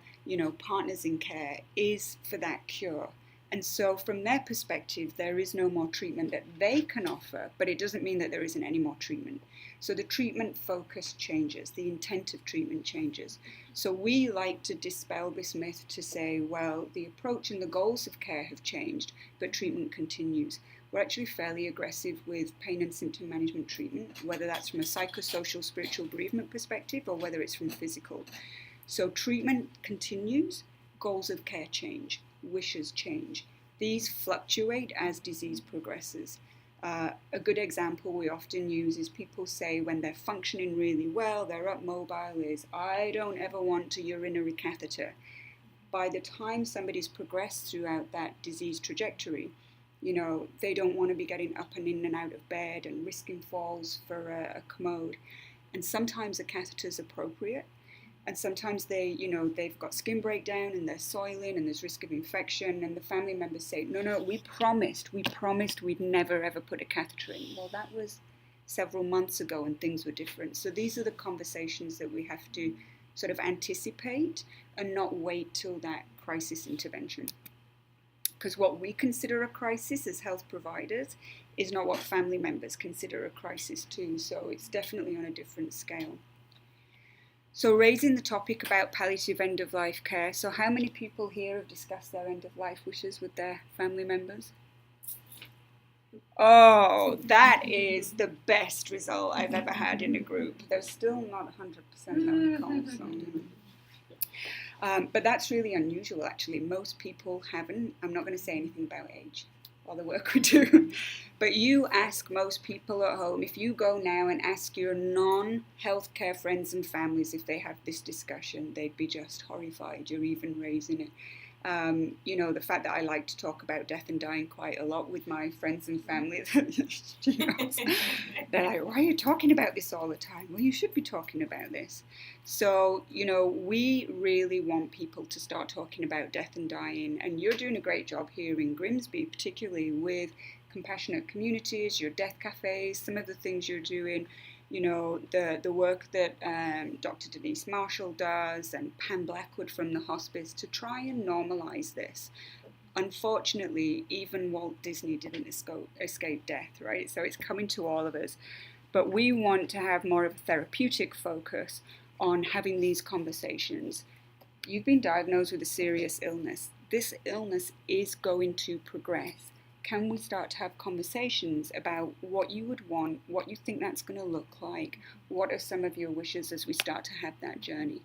partners in care is for that cure. And so from their perspective, there is no more treatment that they can offer, but it doesn't mean that there isn't any more treatment. So the treatment focus changes, the intent of treatment changes. So we like to dispel this myth to say, well, the approach and the goals of care have changed, but treatment continues. We're actually fairly aggressive with pain and symptom management treatment, whether that's from a psychosocial, spiritual bereavement perspective or whether it's from physical. So treatment continues, goals of care change, wishes change. These fluctuate as disease progresses. A good example we often use is people say when they're functioning really well, they're up mobile, is, I don't ever want a urinary catheter. By the time somebody's progressed throughout that disease trajectory, they don't want to be getting up and in and out of bed and risking falls for a commode. And sometimes a catheter is appropriate. And sometimes they've got skin breakdown and they're soiling and there's risk of infection, and the family members say, no, we promised we'd never ever put a catheter in. Well, that was several months ago and things were different. So these are the conversations that we have to sort of anticipate and not wait till that crisis intervention. Because what we consider a crisis as health providers is not what family members consider a crisis too. So it's definitely on a different scale. So raising the topic about palliative end-of-life care. So how many people here have discussed their end-of-life wishes with their family members? Oh, that is the best result I've ever had in a group. They're still not 100% on calls. But that's really unusual, actually. Most people haven't. I'm not going to say anything about age or the work we do. But you ask most people at home, if you go now and ask your non-healthcare friends and families if they have this discussion, they'd be just horrified you're even raising it. The fact that I like to talk about death and dying quite a lot with my friends and family, they're like, why are you talking about this all the time? Well, you should be talking about this. So, we really want people to start talking about death and dying, and you're doing a great job here in Grimsby, particularly with compassionate communities, your death cafes, some of the things you're doing, the work that Dr. Denise Marshall does and Pam Blackwood from the hospice to try and normalize this. Unfortunately, even Walt Disney didn't escape death, right? So it's coming to all of us. But we want to have more of a therapeutic focus on having these conversations. You've been diagnosed with a serious illness. This illness is going to progress. Can we start to have conversations about what you would want, what you think that's going to look like, what are some of your wishes as we start to have that journey?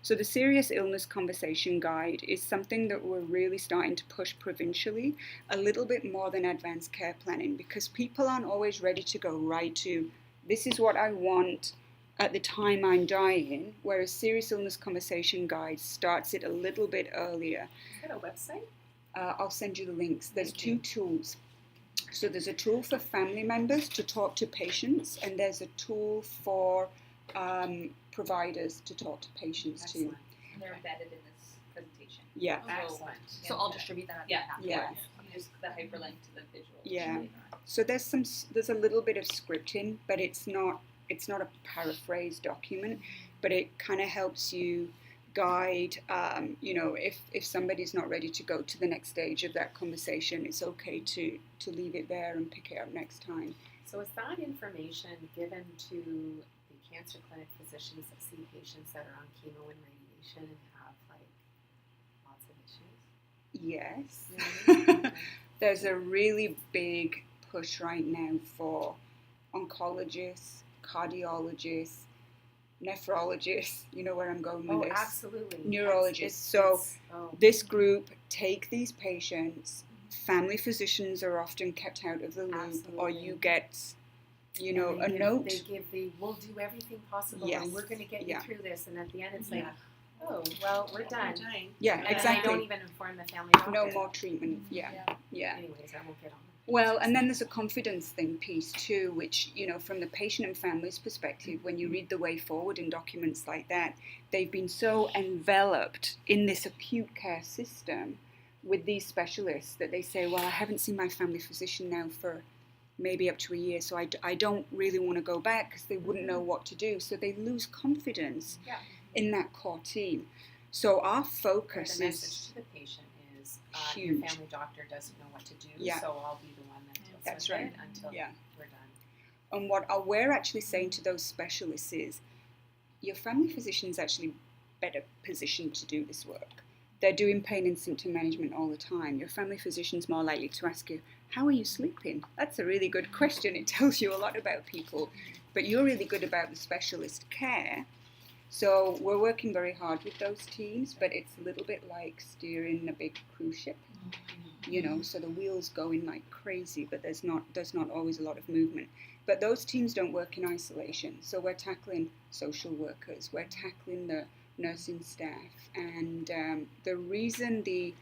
So the Serious Illness Conversation Guide is something that we're really starting to push provincially, a little bit more than advanced care planning, because people aren't always ready to go right to, this is what I want at the time I'm dying, whereas Serious Illness Conversation Guide starts it a little bit earlier. Is that a website? I'll send you the links. There's two tools. So there's a tool for family members to talk to patients, and there's a tool for providers to talk to patients too. Excellent. And they're embedded in this presentation. Yeah. Excellent. So I'll distribute that. Yeah. Yeah. You just the hyperlink to the visual. Yeah. So there's a little bit of scripting, but it's not a paraphrased document, but it kind of helps you guide, if somebody's not ready to go to the next stage of that conversation, it's okay to leave it there and pick it up next time. So is that information given to the cancer clinic physicians that see patients that are on chemo and radiation and have like lots of issues? Yes. Really? There's a really big push right now for oncologists, cardiologists, nephrologists, you know where I'm going with Oh, this? absolutely. Neurologists. Oh. This group take these patients. Family physicians are often kept out of the loop, Absolutely. or you get, And a they note. we'll do everything possible Yes. and we're going to get Yeah. you through this. And at the end, it's Yeah. like, oh, well, we're done. Yeah, And exactly. they don't even inform the family doctor. No more treatment. Yeah. Anyways, I won't get on that. Well, and then there's a confidence thing piece too, which, from the patient and family's perspective, when you read the way forward in documents like that, they've been so enveloped in this acute care system with these specialists that they say, well, I haven't seen my family physician now for maybe up to a year, so I don't really want to go back because they wouldn't know what to do. So they lose confidence in that core team. So our focus The message is to the patient is huge. your family doctor doesn't know what to do, Yeah. so I'll be the one that deals That's with right. it until Yeah. we're done. And what we're actually saying to those specialists is, your family physician is actually better positioned to do this work. They're doing pain and symptom management all the time. Your family physician's more likely to ask you, how are you sleeping? That's a really good question. It tells you a lot about people. But you're really good about the specialist care. So we're working very hard with those teams, but it's a little bit like steering a big cruise ship. So the wheels going like crazy, but there's not always a lot of movement. But those teams don't work in isolation. So we're tackling social workers, we're tackling the nursing staff, and the reason the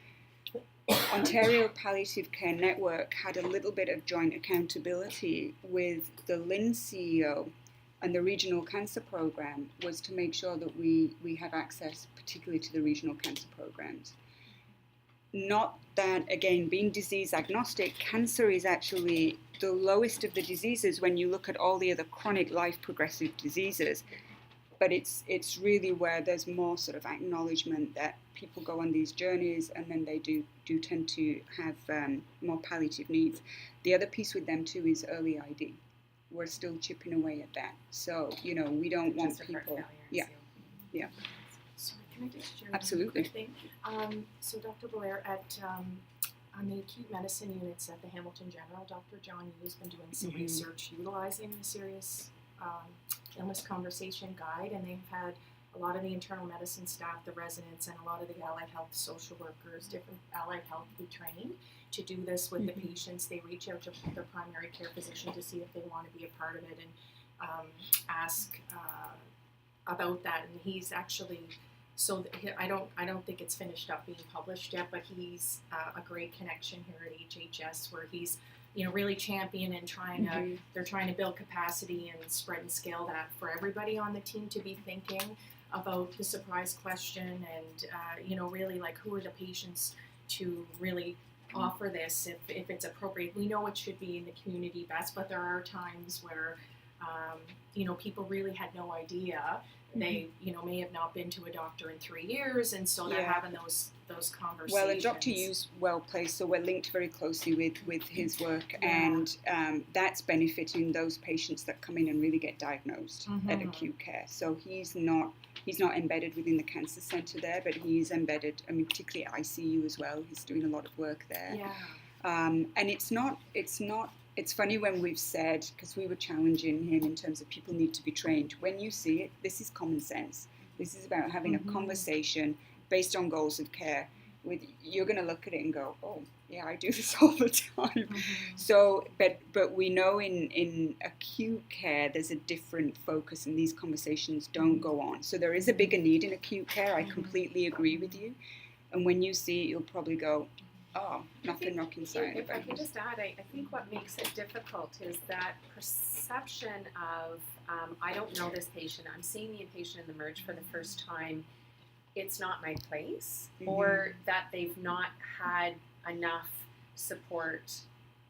Ontario Palliative Care Network had a little bit of joint accountability with the LIND CEO and the Regional Cancer Program was to make sure that we have access particularly to the regional cancer programs. Not that, again, being disease agnostic, cancer is actually the lowest of the diseases when you look at all the other chronic life progressive diseases. But it's really where there's more sort of acknowledgement that people go on these journeys and then they do tend to have more palliative needs. The other piece with them too is early ID. We're still chipping away at that. So, we don't want Just a heart people. failure and Yeah. COPD. Yeah. So can I just share Absolutely. one quick thing? So Dr. Blair, on the acute medicine units at the Hamilton General, Dr. John Yu's been doing some research utilizing the serious illness conversation guide, and they've had a lot of the internal medicine staff, the residents, and a lot of the allied health social workers, different allied health be trained to do this with the patients. They reach out to their primary care physician to see if they want to be a part of it and ask about that. And he's actually, I don't think it's finished up being published yet, but he's a great connection here at HHS where he's really champion and they're trying to build capacity and spread and scale that for everybody on the team to be thinking about the surprise question and really like who are the patients to really offer this if it's appropriate. We know it should be in the community best, but there are times where people really had no idea. They may have not been to a doctor in 3 years, and so they're having those conversations. Well, and Dr. Yu's well placed, so we're linked very closely with his work, and that's benefiting those patients that come in and really get diagnosed at acute care. So he's not embedded within the cancer center there, but he's embedded, particularly at ICU as well. He's doing a lot of work there. Yeah. And it's funny when we've said, because we were challenging him in terms of people need to be trained. When you see it, this is common sense. This is about having a conversation based on goals of care. You're going to look at it and go, oh, yeah, I do this all the time. So, but we know in acute care, there's a different focus and these conversations don't go on. So there is a bigger need in acute care. I completely agree with you. And when you see it, you'll probably go, oh, nothing rocket science If I about could this. just add, I think what makes it difficult is that perception of, I don't know this patient, I'm seeing the patient in the merge for the first time, it's not my place, or that they've not had enough support,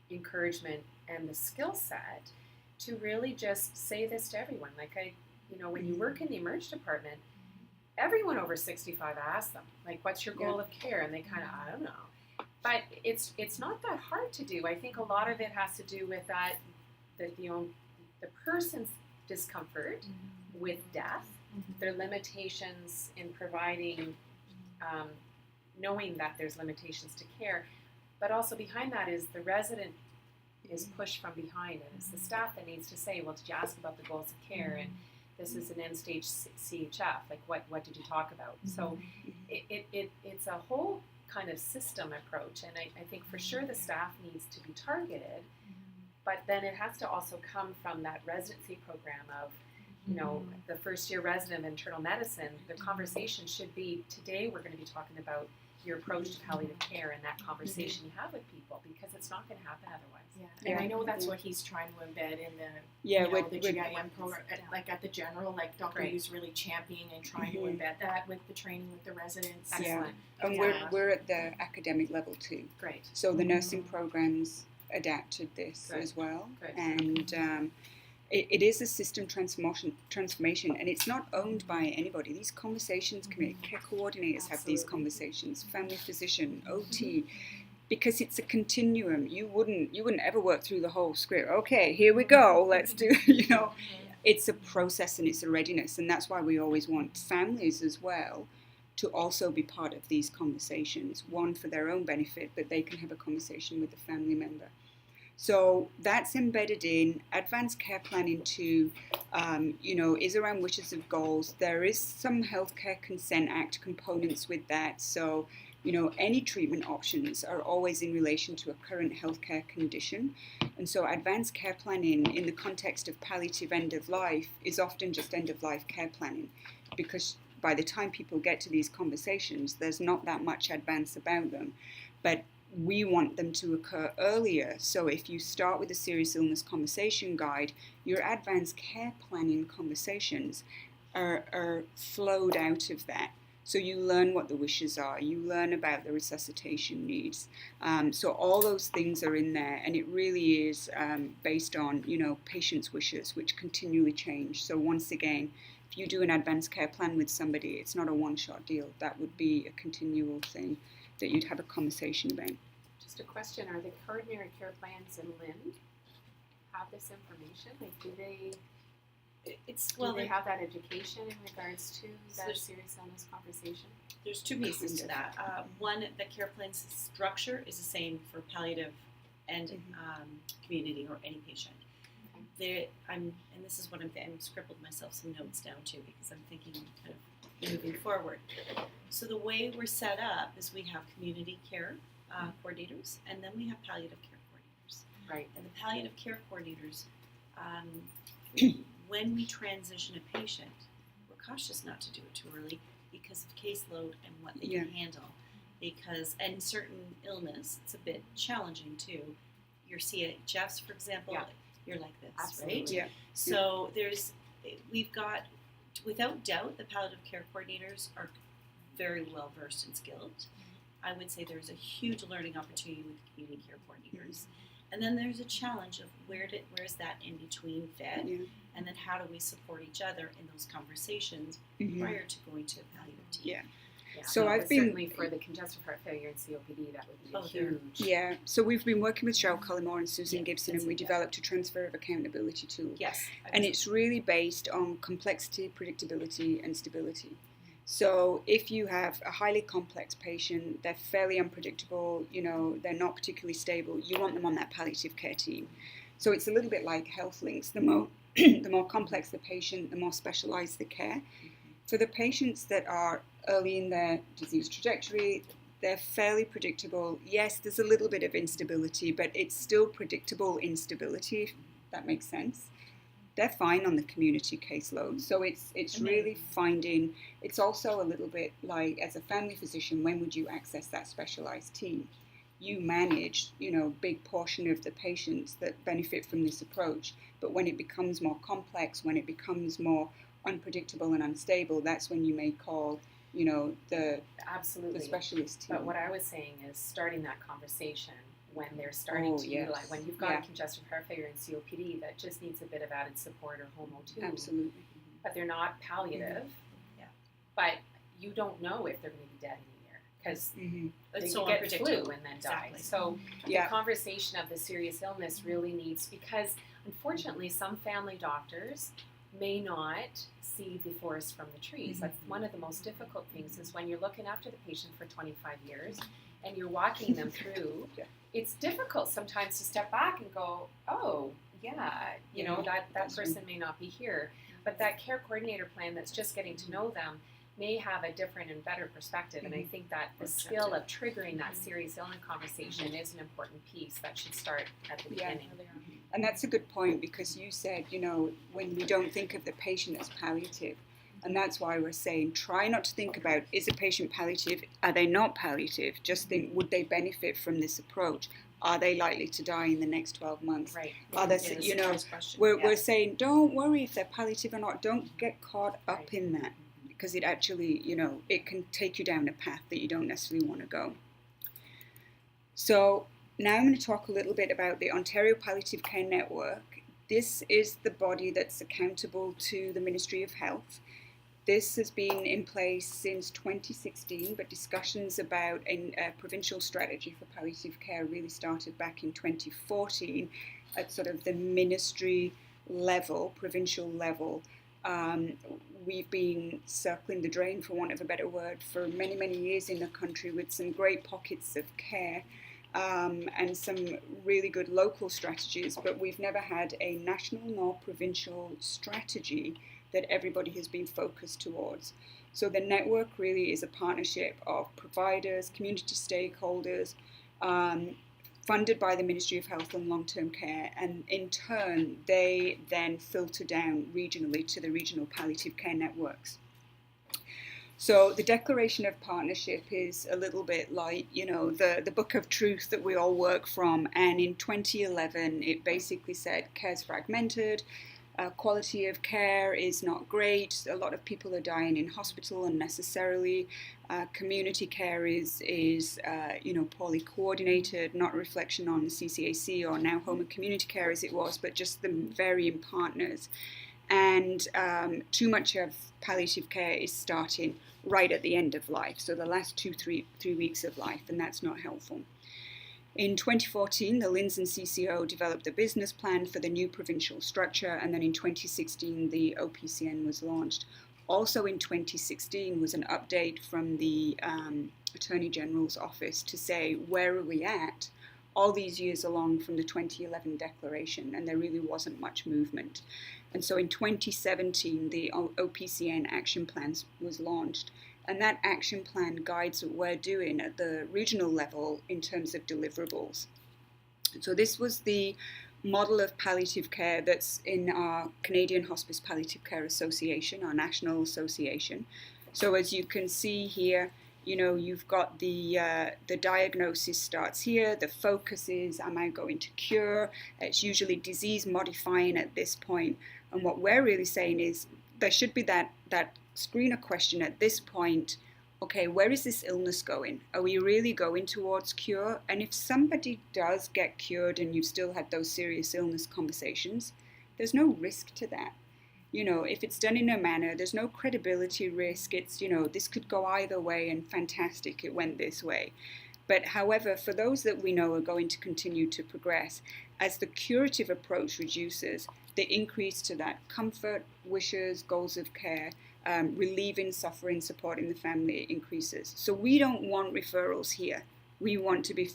encouragement, and the skill set to really just say this to everyone. Like when you work in the emerge department, everyone over 65, I ask them, like, what's your goal of care? And they kind of, I don't know. But it's not that hard to do. I think a lot of it has to do with the person's discomfort with death, their limitations in providing, knowing that there's limitations to care, but also behind that is the resident is pushed from behind, and it's the staff that needs to say, well, did you ask about the goals of care? And this is an end stage CHF. Like, what did you talk about? So it's a whole kind of system approach, and I think for sure the staff needs to be targeted, but then it has to also come from that residency program of, you know, the first year resident of internal medicine. The conversation should be, today we're going to be talking about your approach to palliative care and that conversation you have with people, because it's not going to happen otherwise. And I know that's what he's trying to embed in the the GIM program, like at the general, like Dr. Yu's really championing and trying to embed that with the training with the residents. Excellent. And we're at the academic level too. Great. So the nursing programs adapted this as well. Good. And it is a system transformation, and it's not owned by anybody. These conversations committee, care coordinators have these conversations, family physician, OT, because it's a continuum. You wouldn't ever work through the whole script. Okay, here we go. Let's do. It's a process and it's a readiness, and that's why we always want families as well to also be part of these conversations. One, for their own benefit, but they can have a conversation with the family member. So that's embedded in advanced care planning too, is around wishes and goals. There is some Healthcare Consent Act components with that. So, any treatment options are always in relation to a current healthcare condition. And so advanced care planning in the context of palliative end of life is often just end of life care planning, because by the time people get to these conversations, there's not that much advance about them. But we want them to occur earlier. So if you start with a serious illness conversation guide, your advanced care planning conversations are flowed out of that. So you learn what the wishes are, you learn about the resuscitation needs. So all those things are in there, and it really is based on, patients' wishes, which continually change. So once again, if you do an advanced care plan with somebody, it's not a one-shot deal. That would be a continual thing that you'd have a conversation about. Just a question, are the coordinator care plans in LIN have this information? Like, do they have that education in regards to that serious illness conversation? There's two pieces to that. One, the care plan's structure is the same for palliative and community or any patient. And this is what I'm scribbled myself some notes down too, because I'm thinking kind of moving forward. So the way we're set up is we have community care coordinators, and then we have palliative care coordinators. Right. And the palliative care coordinators, when we transition a patient, we're cautious not to do it too early because of caseload and what they can handle. Because, and certain illness, it's a bit challenging too. Your CHFs, for example, you're like this, Absolutely. right? Yeah. So we've got, without doubt, the palliative care coordinators are very well versed and skilled. I would say there's a huge learning opportunity with community care coordinators. And then there's a challenge of where's that in between fit, and then how do we support each other in those conversations prior to going to a palliative team. Yeah, So I've been certainly for the congestive heart failure and COPD, that would be a huge. Yeah, so we've been working with Cheryl Cullimore and Susan Gibson, and we developed a transfer of accountability tool. Yes. And it's really based on complexity, predictability, and stability. So if you have a highly complex patient, they're fairly unpredictable, they're not particularly stable, you want them on that palliative care team. So it's a little bit like health links. The more complex the patient, the more specialized the care. For the patients that are early in their disease trajectory, they're fairly predictable. Yes, there's a little bit of instability, but it's still predictable instability, if that makes sense. They're fine on the community caseload. So it's really finding, it's also a little bit like, as a family physician, when would you access that specialized team? You manage, big portion of the patients that benefit from this approach. But when it becomes more complex, when it becomes more unpredictable and unstable, that's when you may call, the specialist team. But what I was saying is starting that conversation when they're starting to utilize, when you've got congestive heart failure and COPD, that just needs a bit of added support or homo too. Absolutely. But they're not palliative. But you don't know if they're going to be dead in a year because they It's so get unpredictable. flu and then Exactly. die. So Yeah. the conversation of the serious illness really needs, because unfortunately some family doctors may not see the forest from the trees. That's one of the most difficult things, is when you're looking after the patient for 25 years and you're walking them through, Yeah. it's difficult sometimes to step back and go, oh, yeah, you know, that person may not be here. But that care coordinator plan that's just getting to know them may have a different and better perspective. And I think that the skill of triggering that serious illness conversation is an important piece that should start at the Yeah. beginning. And that's a good point, because you said, you know, when we don't think of the patient as palliative, and that's why we're saying try not to think about, is a patient palliative, are they not palliative? Just think, would they benefit from this approach? Are they likely to die in the next 12 months? Right. Are they, Yeah, you know, that's a question. we're saying don't worry if they're palliative or not. Don't get caught up Right. in that, because it actually, you know, it can take you down a path that you don't necessarily want to go. So now I'm going to talk a little bit about the Ontario Palliative Care Network. This is the body that's accountable to the Ministry of Health. This has been in place since 2016, but discussions about a provincial strategy for palliative care really started back in 2014 at sort of the ministry level, provincial level. We've been circling the drain, for want of a better word, for many, many years in the country, with some great pockets of care and some really good local strategies, but we've never had a national nor provincial strategy that everybody has been focused towards. So the network really is a partnership of providers, community stakeholders, funded by the Ministry of Health and Long-Term Care, and in turn they then filter down regionally to the regional palliative care networks. So the Declaration of Partnership is a little bit like, you know, the book of truth that we all work from, and in 2011 it basically said care's fragmented, quality of care is not great, a lot of people are dying in hospital unnecessarily, community care is you know, poorly coordinated, not a reflection on CCAC or now home and community care as it was, but just the varying partners. And too much of palliative care is starting right at the end of life, so the last 3 weeks of life, and that's not helpful. In 2014, the LINS and CCO developed the business plan for the new provincial structure, and then in 2016, the OPCN was launched. Also in 2016 was an update from the Attorney General's office to say, where are we at all these years along from the 2011 declaration, and there really wasn't much movement. And so in 2017, the OPCN action plan was launched. And that action plan guides what we're doing at the regional level in terms of deliverables. So this was the model of palliative care that's in our Canadian Hospice Palliative Care Association, our national association. So as you can see here, you know, you've got the diagnosis starts here, the focus is, am I going to cure? It's usually disease modifying at this point. And what we're really saying is there should be that screener question at this point. Okay, where is this illness going? Are we really going towards cure? And if somebody does get cured and you've still had those serious illness conversations, there's no risk to that. You know, if it's done in a manner, there's no credibility risk. It's, you know, this could go either way and fantastic, it went this way. But however, for those that we know are going to continue to progress, as the curative approach reduces, the increase to that comfort, wishes, goals of care, relieving suffering, supporting the family increases. So we don't want referrals here. We want to be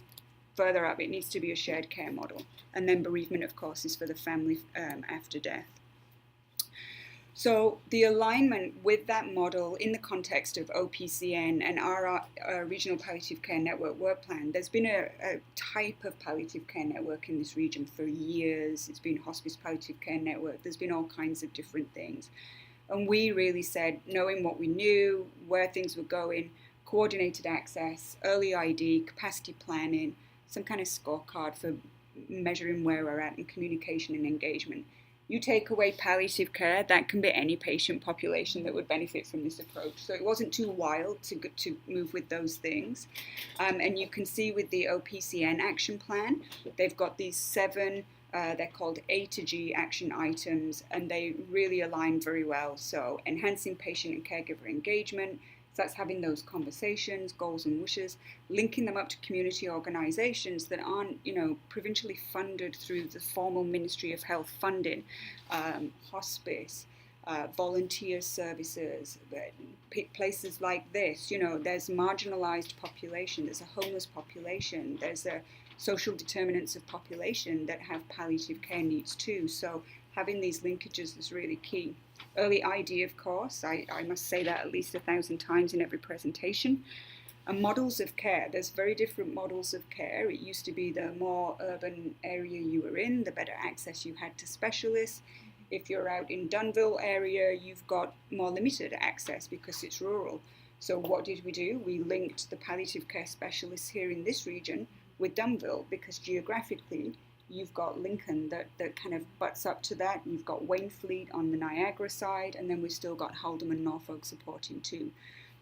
further up. It needs to be a shared care model. And then bereavement, of course, is for the family after death. So the alignment with that model in the context of OPCN and our regional palliative care network work plan, there's been a type of palliative care network in this region for years. It's been hospice palliative care network. There's been all kinds of different things. And we really said, knowing what we knew, where things were going, coordinated access, early ID, capacity planning, some kind of scorecard for measuring where we're at in communication and engagement. You take away palliative care, that can be any patient population that would benefit from this approach. So it wasn't too wild to move with those things. And you can see with the OPCN action plan, they've got these 7, they're called A to G action items, and they really align very well. So enhancing patient and caregiver engagement, So that's having those conversations, goals and wishes, linking them up to community organisations that aren't, provincially funded through the formal Ministry of Health funding, hospice, volunteer services, places like this. There's marginalised population, there's a homeless population, there's a social determinants of population that have palliative care needs too. So having these linkages is really key. Early ID, of course, I must say that at least 1,000 times in every presentation. And models of care, there's very different models of care. It used to be the more urban area you were in, the better access you had to specialists. If you're out in Dunville area, you've got more limited access because it's rural. So what did we do? We linked the palliative care specialists here in this region with Dunville, because geographically you've got Lincoln that kind of butts up to that. You've got Wainfleet on the Niagara side, and then we've still got Haldom and Norfolk supporting too.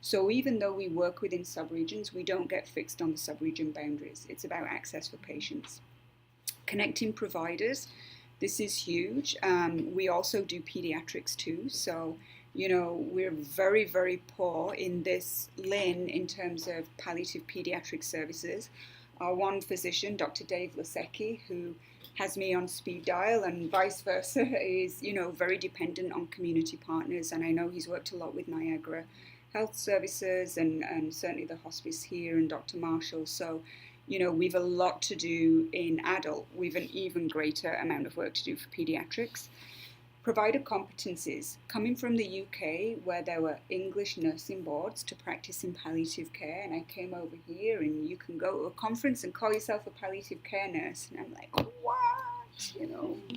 So even though we work within subregions, we don't get fixed on the subregion boundaries. It's about access for patients. Connecting providers, this is huge. We also do pediatrics too. So, we're very, very poor in this lane in terms of palliative pediatric services. Our one physician, Dr. Dave Lasecki, who has me on speed dial and vice versa, is, very dependent on community partners. And I know he's worked a lot with Niagara Health Services and certainly the hospice here and Dr. Marshall. So, we've a lot to do in adult. We've an even greater amount of work to do for pediatrics. Provider competencies. Coming from the UK, where there were English nursing boards to practice in palliative care, and I came over here and you can go to a conference and call yourself a palliative care nurse. And I'm like, what?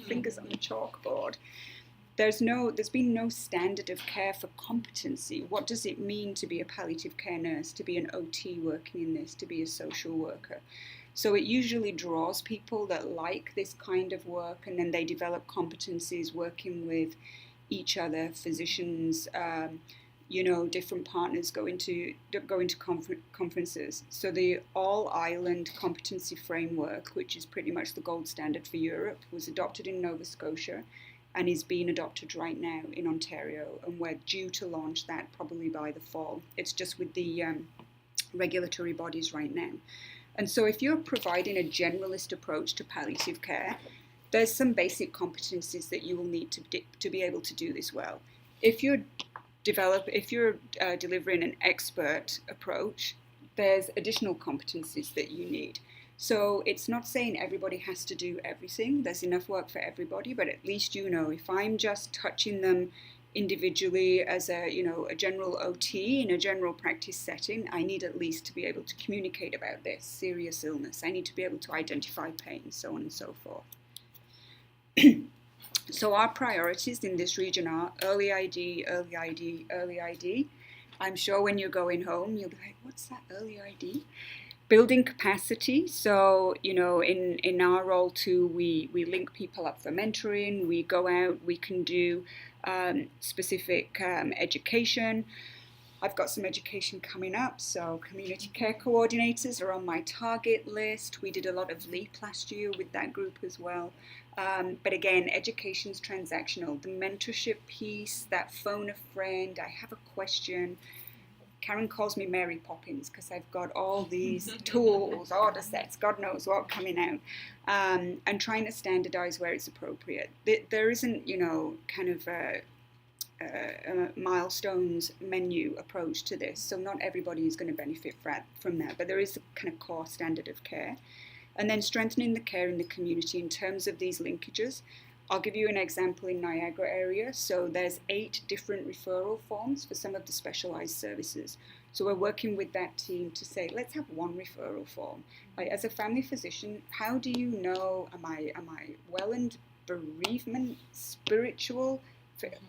Fingers on the chalkboard. There's been no standard of care for competency. What does it mean to be a palliative care nurse, to be an OT working in this, to be a social worker? So it usually draws people that like this kind of work, and then they develop competencies working with each other, physicians, different partners go into conferences. So the All-Ireland Competency Framework, which is pretty much the gold standard for Europe, was adopted in Nova Scotia and is being adopted right now in Ontario, and we're due to launch that probably by the fall. It's just with the regulatory bodies right now. And so if you're providing a generalist approach to palliative care, there's some basic competencies that you will need to be able to do this well. If you're delivering an expert approach, there's additional competencies that you need. So it's not saying everybody has to do everything. There's enough work for everybody, but at least if I'm just touching them individually as a general OT in a general practice setting, I need at least to be able to communicate about this serious illness. I need to be able to identify pain, so on and so forth. So our priorities in this region are early ID, early ID, early ID. I'm sure when you're going home, you'll be like, what's that early ID? Building capacity. So, in our role too, we link people up for mentoring. We go out, we can do specific education. I've got some education coming up, so community care coordinators are on my target list. We did a lot of LEAP last year with that group as well. But again, education's transactional. The mentorship piece, that phone a friend, I have a question. Karen calls me Mary Poppins because I've got all these tools, order sets, God knows what coming out, and trying to standardize where it's appropriate. There isn't, kind of a milestones menu approach to this, so not everybody is going to benefit from that, but there is a kind of core standard of care. And then strengthening the care in the community in terms of these linkages. I'll give you an example in Niagara area. So there's 8 different referral forms for some of the specialized services. So we're working with that team to say, let's have one referral form. Like, as a family physician, how do you know, am I well in bereavement, spiritual?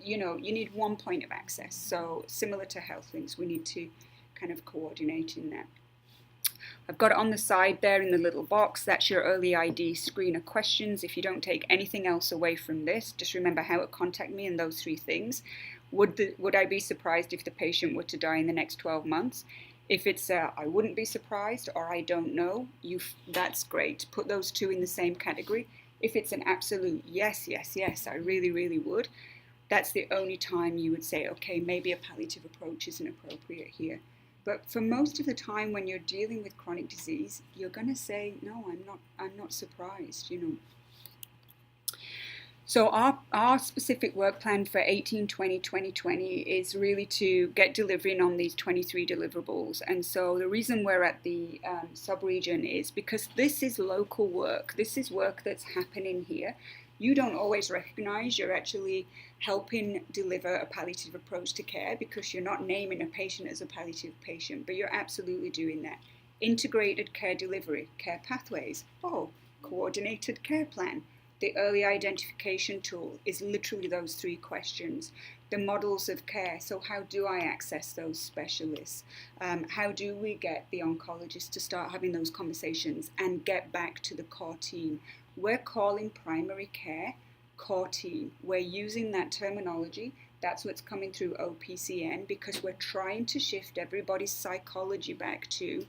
You need one point of access. So similar to Health Links, we need to kind of coordinate in that. I've got it on the side there in the little box. That's your early ID screener questions. If you don't take anything else away from this, just remember how to contact me and those 3 things. Would I be surprised if the patient were to die in the next 12 months? If it's I wouldn't be surprised or I don't know, that's great. Put those 2 in the same category. If it's an absolute yes, I really, really would, that's the only time you would say, okay, maybe a palliative approach isn't appropriate here. But for most of the time when you're dealing with chronic disease, you're going to say, no, I'm not surprised, you know. So our specific work plan for 18-20-2020 is really to get delivering on these 23 deliverables. And so the reason we're at the sub-region is because this is local work. This is work that's happening here. You don't always recognize you're actually helping deliver a palliative approach to care because you're not naming a patient as a palliative patient, but you're absolutely doing that. Integrated care delivery, care pathways, coordinated care plan. The early identification tool is literally those 3 questions. The models of care, so how do I access those specialists? How do we get the oncologist to start having those conversations and get back to the core team? We're calling primary care core team. We're using that terminology. That's what's coming through OPCN because we're trying to shift everybody's psychology back to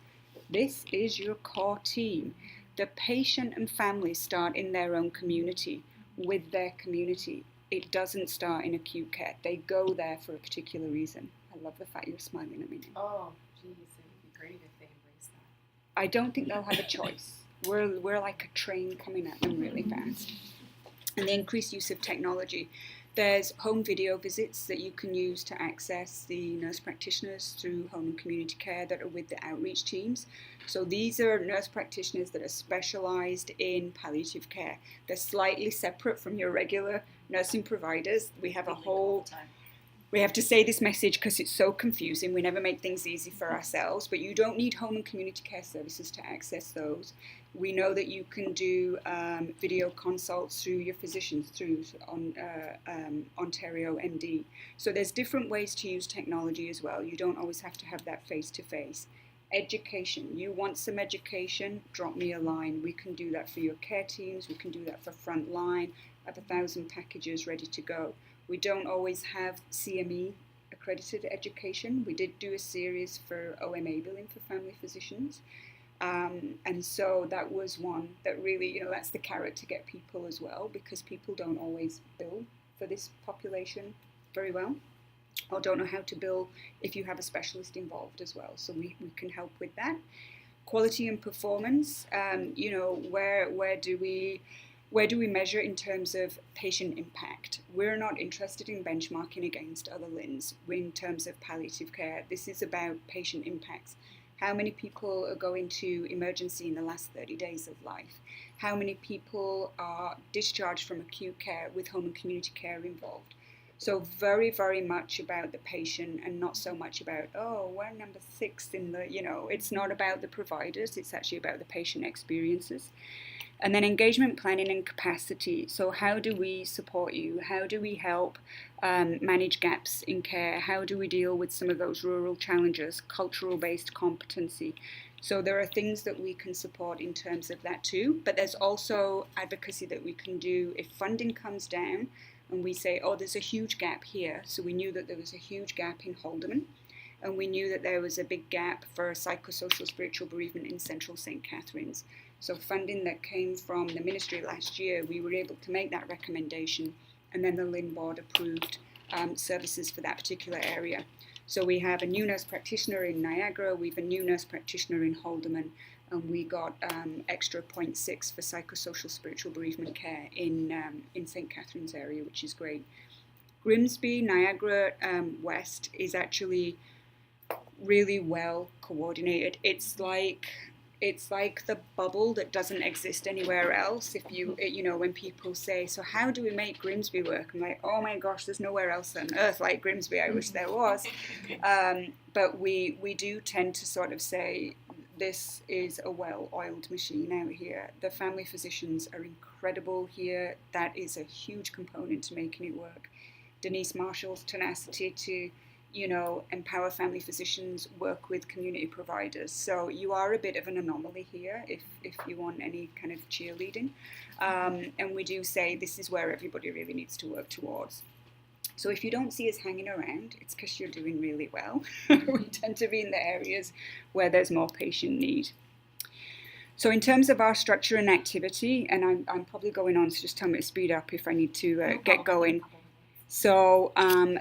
this is your core team. The patient and family start in their own community, with their community. It doesn't start in acute care. They go there for a particular reason. I love the fact you're smiling at me. Oh, geez, it would be great if they embraced that. I don't think they'll have a choice. We're like a train coming at them really fast. And the increased use of technology. There's home video visits that you can use to access the nurse practitioners through home and community care that are with the outreach teams. So these are nurse practitioners that are specialized in palliative care. They're slightly separate from your regular nursing providers. We have we have to say this message because it's so confusing. We never make things easy for ourselves, but you don't need home and community care services to access those. We know that you can do video consults through your physicians, through Ontario MD. So there's different ways to use technology as well. You don't always have to have that face-to-face. Education. You want some education? Drop me a line. We can do that for your care teams. We can do that for frontline. I have 1,000 packages ready to go. We don't always have CME accredited education. We did do a series for OMA billing for family physicians. And so that was one that really, that's the carrot to get people as well, because people don't always bill for this population very well, or don't know how to bill if you have a specialist involved as well. So we can help with that. Quality and performance, where do we measure in terms of patient impact? We're not interested in benchmarking against other LINs in terms of palliative care. This is about patient impacts. How many people are going to emergency in the last 30 days of life? How many people are discharged from acute care with home and community care involved? So very, very much about the patient and not so much about, we're number 6 in the, it's not about the providers, it's actually about the patient experiences. And then engagement planning and capacity. So how do we support you? How do we help manage gaps in care? How do we deal with some of those rural challenges, cultural-based competency? So there are things that we can support in terms of that too, but there's also advocacy that we can do if funding comes down and we say, there's a huge gap here. So we knew that there was a huge gap in Haldeman, and we knew that there was a big gap for psychosocial spiritual bereavement in Central St. Catharines. So funding that came from the ministry last year, we were able to make that recommendation, and then the LIN board approved services for that particular area. So we have a new nurse practitioner in Niagara, we have a new nurse practitioner in Haldeman, and we got extra 0.6 for psychosocial spiritual bereavement care in St. Catharines area, which is great. Grimsby, Niagara West is actually really well coordinated. It's like the bubble that doesn't exist anywhere else. If when people say, so how do we make Grimsby work? I'm like, oh my gosh, there's nowhere else on earth like Grimsby. I wish there was. But we do tend to sort of say, this is a well-oiled machine out here. The family physicians are incredible here. That is a huge component to making it work. Denise Marshall's tenacity to empower family physicians, work with community providers. So you are a bit of an anomaly here if you want any kind of cheerleading. And we do say this is where everybody really needs to work towards. So if you don't see us hanging around, it's because you're doing really well. We tend to be in the areas where there's more patient need. So in terms of our structure and activity, and I'm probably going on, so just tell me to speed up if I need to get going. So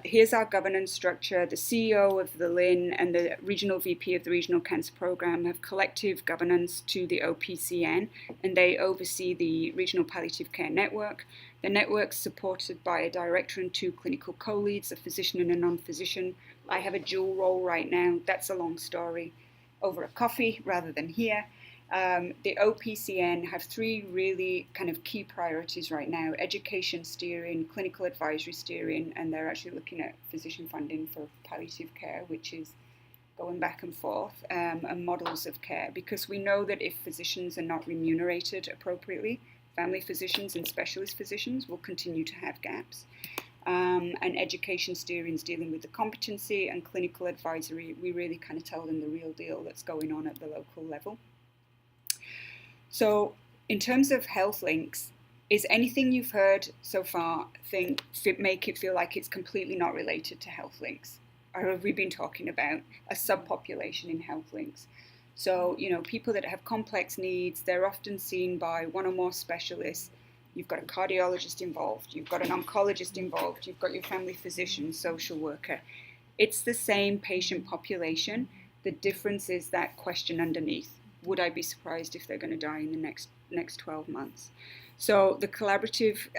here's our governance structure. The CEO of the LIN and the regional VP of the Regional Cancer Program have collective governance to the OPCN, and they oversee the Regional Palliative Care Network. The network's supported by a director and 2 clinical co-leads, a physician and a non-physician. I have a dual role right now. That's a long story over a coffee rather than here. The OPCN have 3 really kind of key priorities right now: education steering, clinical advisory steering, and they're actually looking at physician funding for palliative care, which is going back and forth, and models of care, because we know that if physicians are not remunerated appropriately, family physicians and specialist physicians will continue to have gaps. And education steering is dealing with the competency, and clinical advisory, we really kind of tell them the real deal that's going on at the local level. So in terms of health links, is anything you've heard so far make it feel like it's completely not related to health links? Or have we been talking about a subpopulation in health links? So, people that have complex needs, they're often seen by 1 or more specialists. You've got a cardiologist involved, you've got an oncologist involved, you've got your family physician, social worker. It's the same patient population. The difference is that question underneath. Would I be surprised if they're going to die in the next 12 months? So the collaborative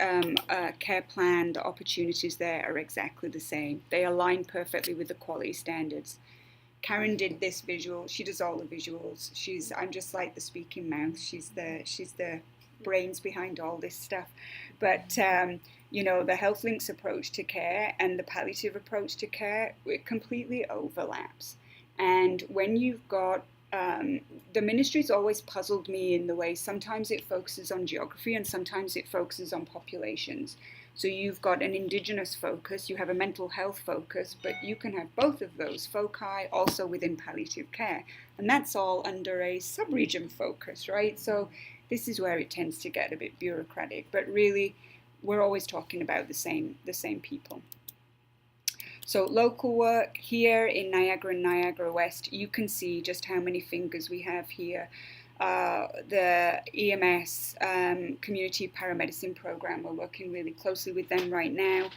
care plan, the opportunities there are exactly the same. They align perfectly with the quality standards. Karen did this visual. She does all the visuals. I'm just like the speaking mouth. She's the brains behind all this stuff. But the health links approach to care and the palliative approach to care, it completely overlaps. And when you've got the ministry's always puzzled me in the way sometimes it focuses on geography and sometimes it focuses on populations. So you've got an Indigenous focus, you have a mental health focus, but you can have both of those foci also within palliative care. And that's all under a sub-region focus, right? So this is where it tends to get a bit bureaucratic, but really we're always talking about the same people. So local work here in Niagara and Niagara West, you can see just how many fingers we have here. The EMS community paramedicine program, we're working really closely with them right now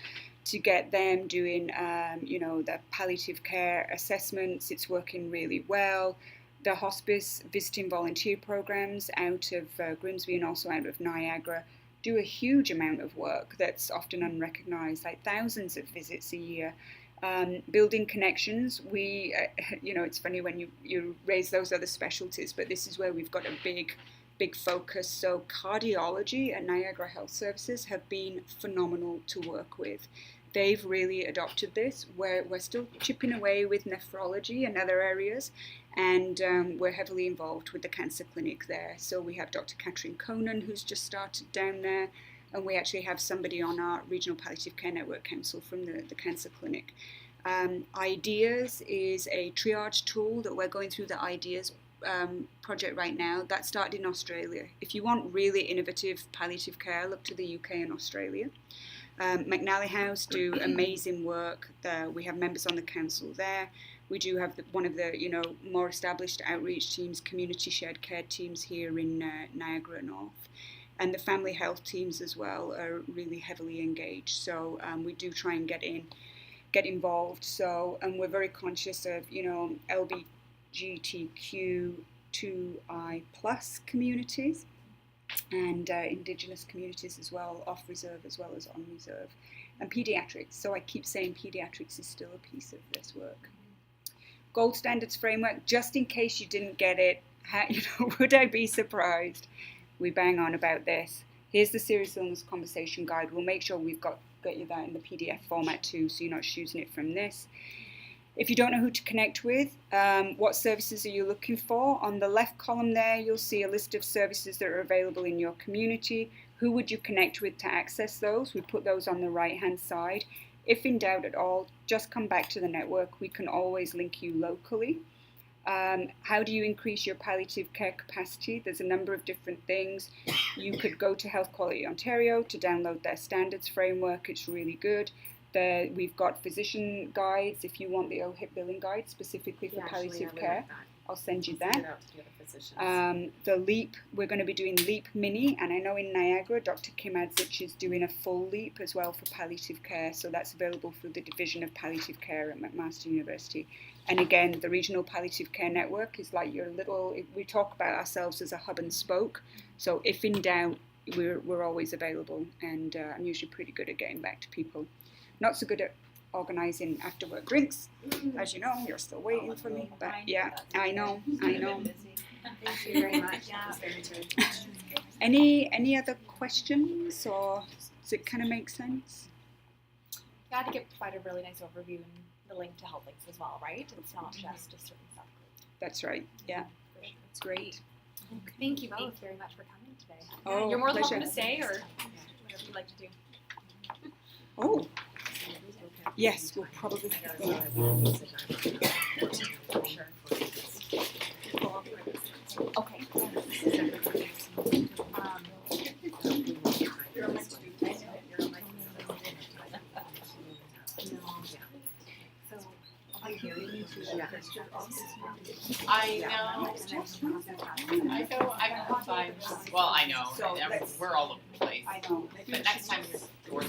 to get them doing, the palliative care assessments. It's working really well. The hospice visiting volunteer programs out of Grimsby and also out of Niagara do a huge amount of work that's often unrecognised, like thousands of visits a year. Building connections, it's funny when you raise those other specialties, but this is where we've got a big focus. So cardiology at Niagara Health Services have been phenomenal to work with. They've really adopted this. We're still chipping away with nephrology and other areas, and we're heavily involved with the cancer clinic there. So we have Dr. Catherine Conan, who's just started down there, and we actually have somebody on our Regional Palliative Care Network Council from the cancer clinic. Ideas is a triage tool that we're going through the Ideas project right now. That started in Australia. If you want really innovative palliative care, look to the UK and Australia. McNally House do amazing work. We have members on the council there. We do have one of the more established outreach teams, community shared care teams here in Niagara North. And the family health teams as well are really heavily engaged. So we do try and get involved. So, and we're very conscious of, LGBTQ2I+ communities and Indigenous communities as well, off reserve as well as on reserve. And pediatrics. So I keep saying pediatrics is still a piece of this work. Gold standards framework, just in case you didn't get it, would I be surprised? We bang on about this. Here's the serious illness conversation guide. We'll make sure we've got you that in the PDF format too, so you're not choosing it from this. If you don't know who to connect with, what services are you looking for? On the left column there, you'll see a list of services that are available in your community. Who would you connect with to access those? We put those on the right-hand side. If in doubt at all, just come back to the network. We can always link you locally. How do you increase your palliative care capacity? There's a number of different things. You could go to Health Quality Ontario to download their standards framework. It's really good. We've got physician guides if you want the OHIP billing guide specifically for palliative care. I'll send you that. The LEAP, we're going to be doing LEAP Mini, and I know in Niagara, Dr. Kim Adzich is doing a full LEAP as well for palliative care, so that's available through the Division of Palliative Care at McMaster University. And again, the Regional Palliative Care Network is like your little, we talk about ourselves as a hub and spoke, so if in doubt, we're always available, and I'm usually pretty good at getting back to people. Not so good at organising after work drinks, as you know, you're still waiting for me, but yeah, I know. Thank you very much. Yeah. Any other questions, or does it kind of make sense? Yeah, I think it provided a really nice overview and the link to health links as well, right? It's not just a certain subgroup. That's right, yeah. It's great. Thank you both very much for coming today. Oh, You're more than pleasure. welcome to stay or whatever you'd like to do. Oh, yes, we'll probably. Okay. I know. I know times. Well, I know. We're all over the place. But next time you're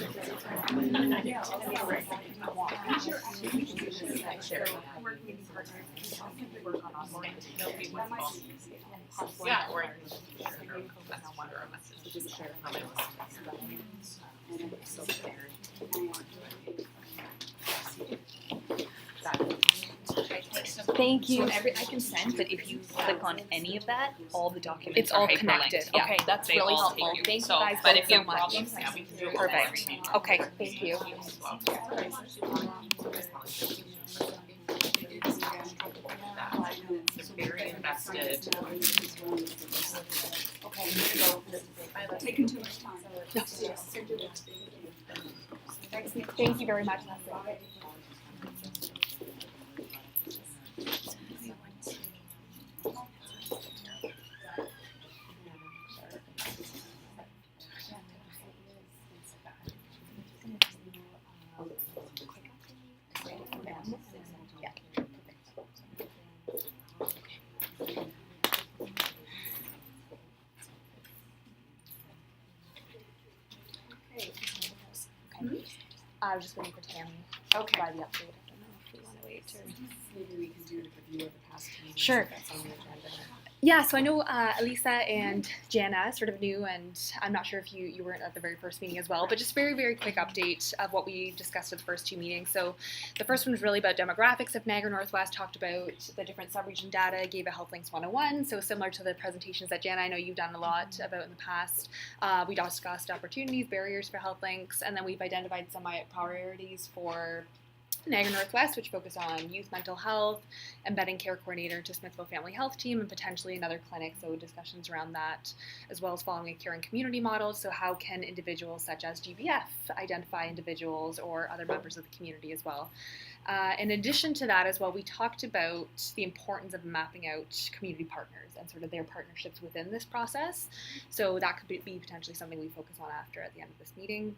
yeah, or that's wonder a message. Thank you. So I can send, but if you click on any of that, all the documents It's are all hyperlinked. connected. Yeah. Okay, that's They really all helpful. take you. Thank So, you guys but both if you so have much. problems, yeah, we can do it. Perfect. Okay, thank you. They're very invested. Taking too much time. Thank you very much, Leslie. I was just waiting for Tammy to provide the update. I don't know if we want to wait or... Maybe we can do a review of the past meetings. Sure. If that's on the agenda. Yeah, so I know Elisa and Jana sort of knew, and I'm not sure if you weren't at the very first meeting as well, but just very, very quick update of what we discussed at the first two meetings. So the first one was really about demographics of Niagara Northwest, talked about the different sub-region data, gave a Health Links 101, so similar to the presentations that Jana, I know you've done a lot about in the past. We discussed opportunities, barriers for Health Links, and then we've identified some priorities for Niagara Northwest, which focus on youth mental health, embedding care coordinator into Smithville Family Health Team, and potentially another clinic, so discussions around that, as well as following a care and community model. So how can individuals such as GBF identify individuals or other members of the community as well? In addition to that as well, we talked about the importance of mapping out community partners and sort of their partnerships within this process. So that could be potentially something we focus on after at the end of this meeting.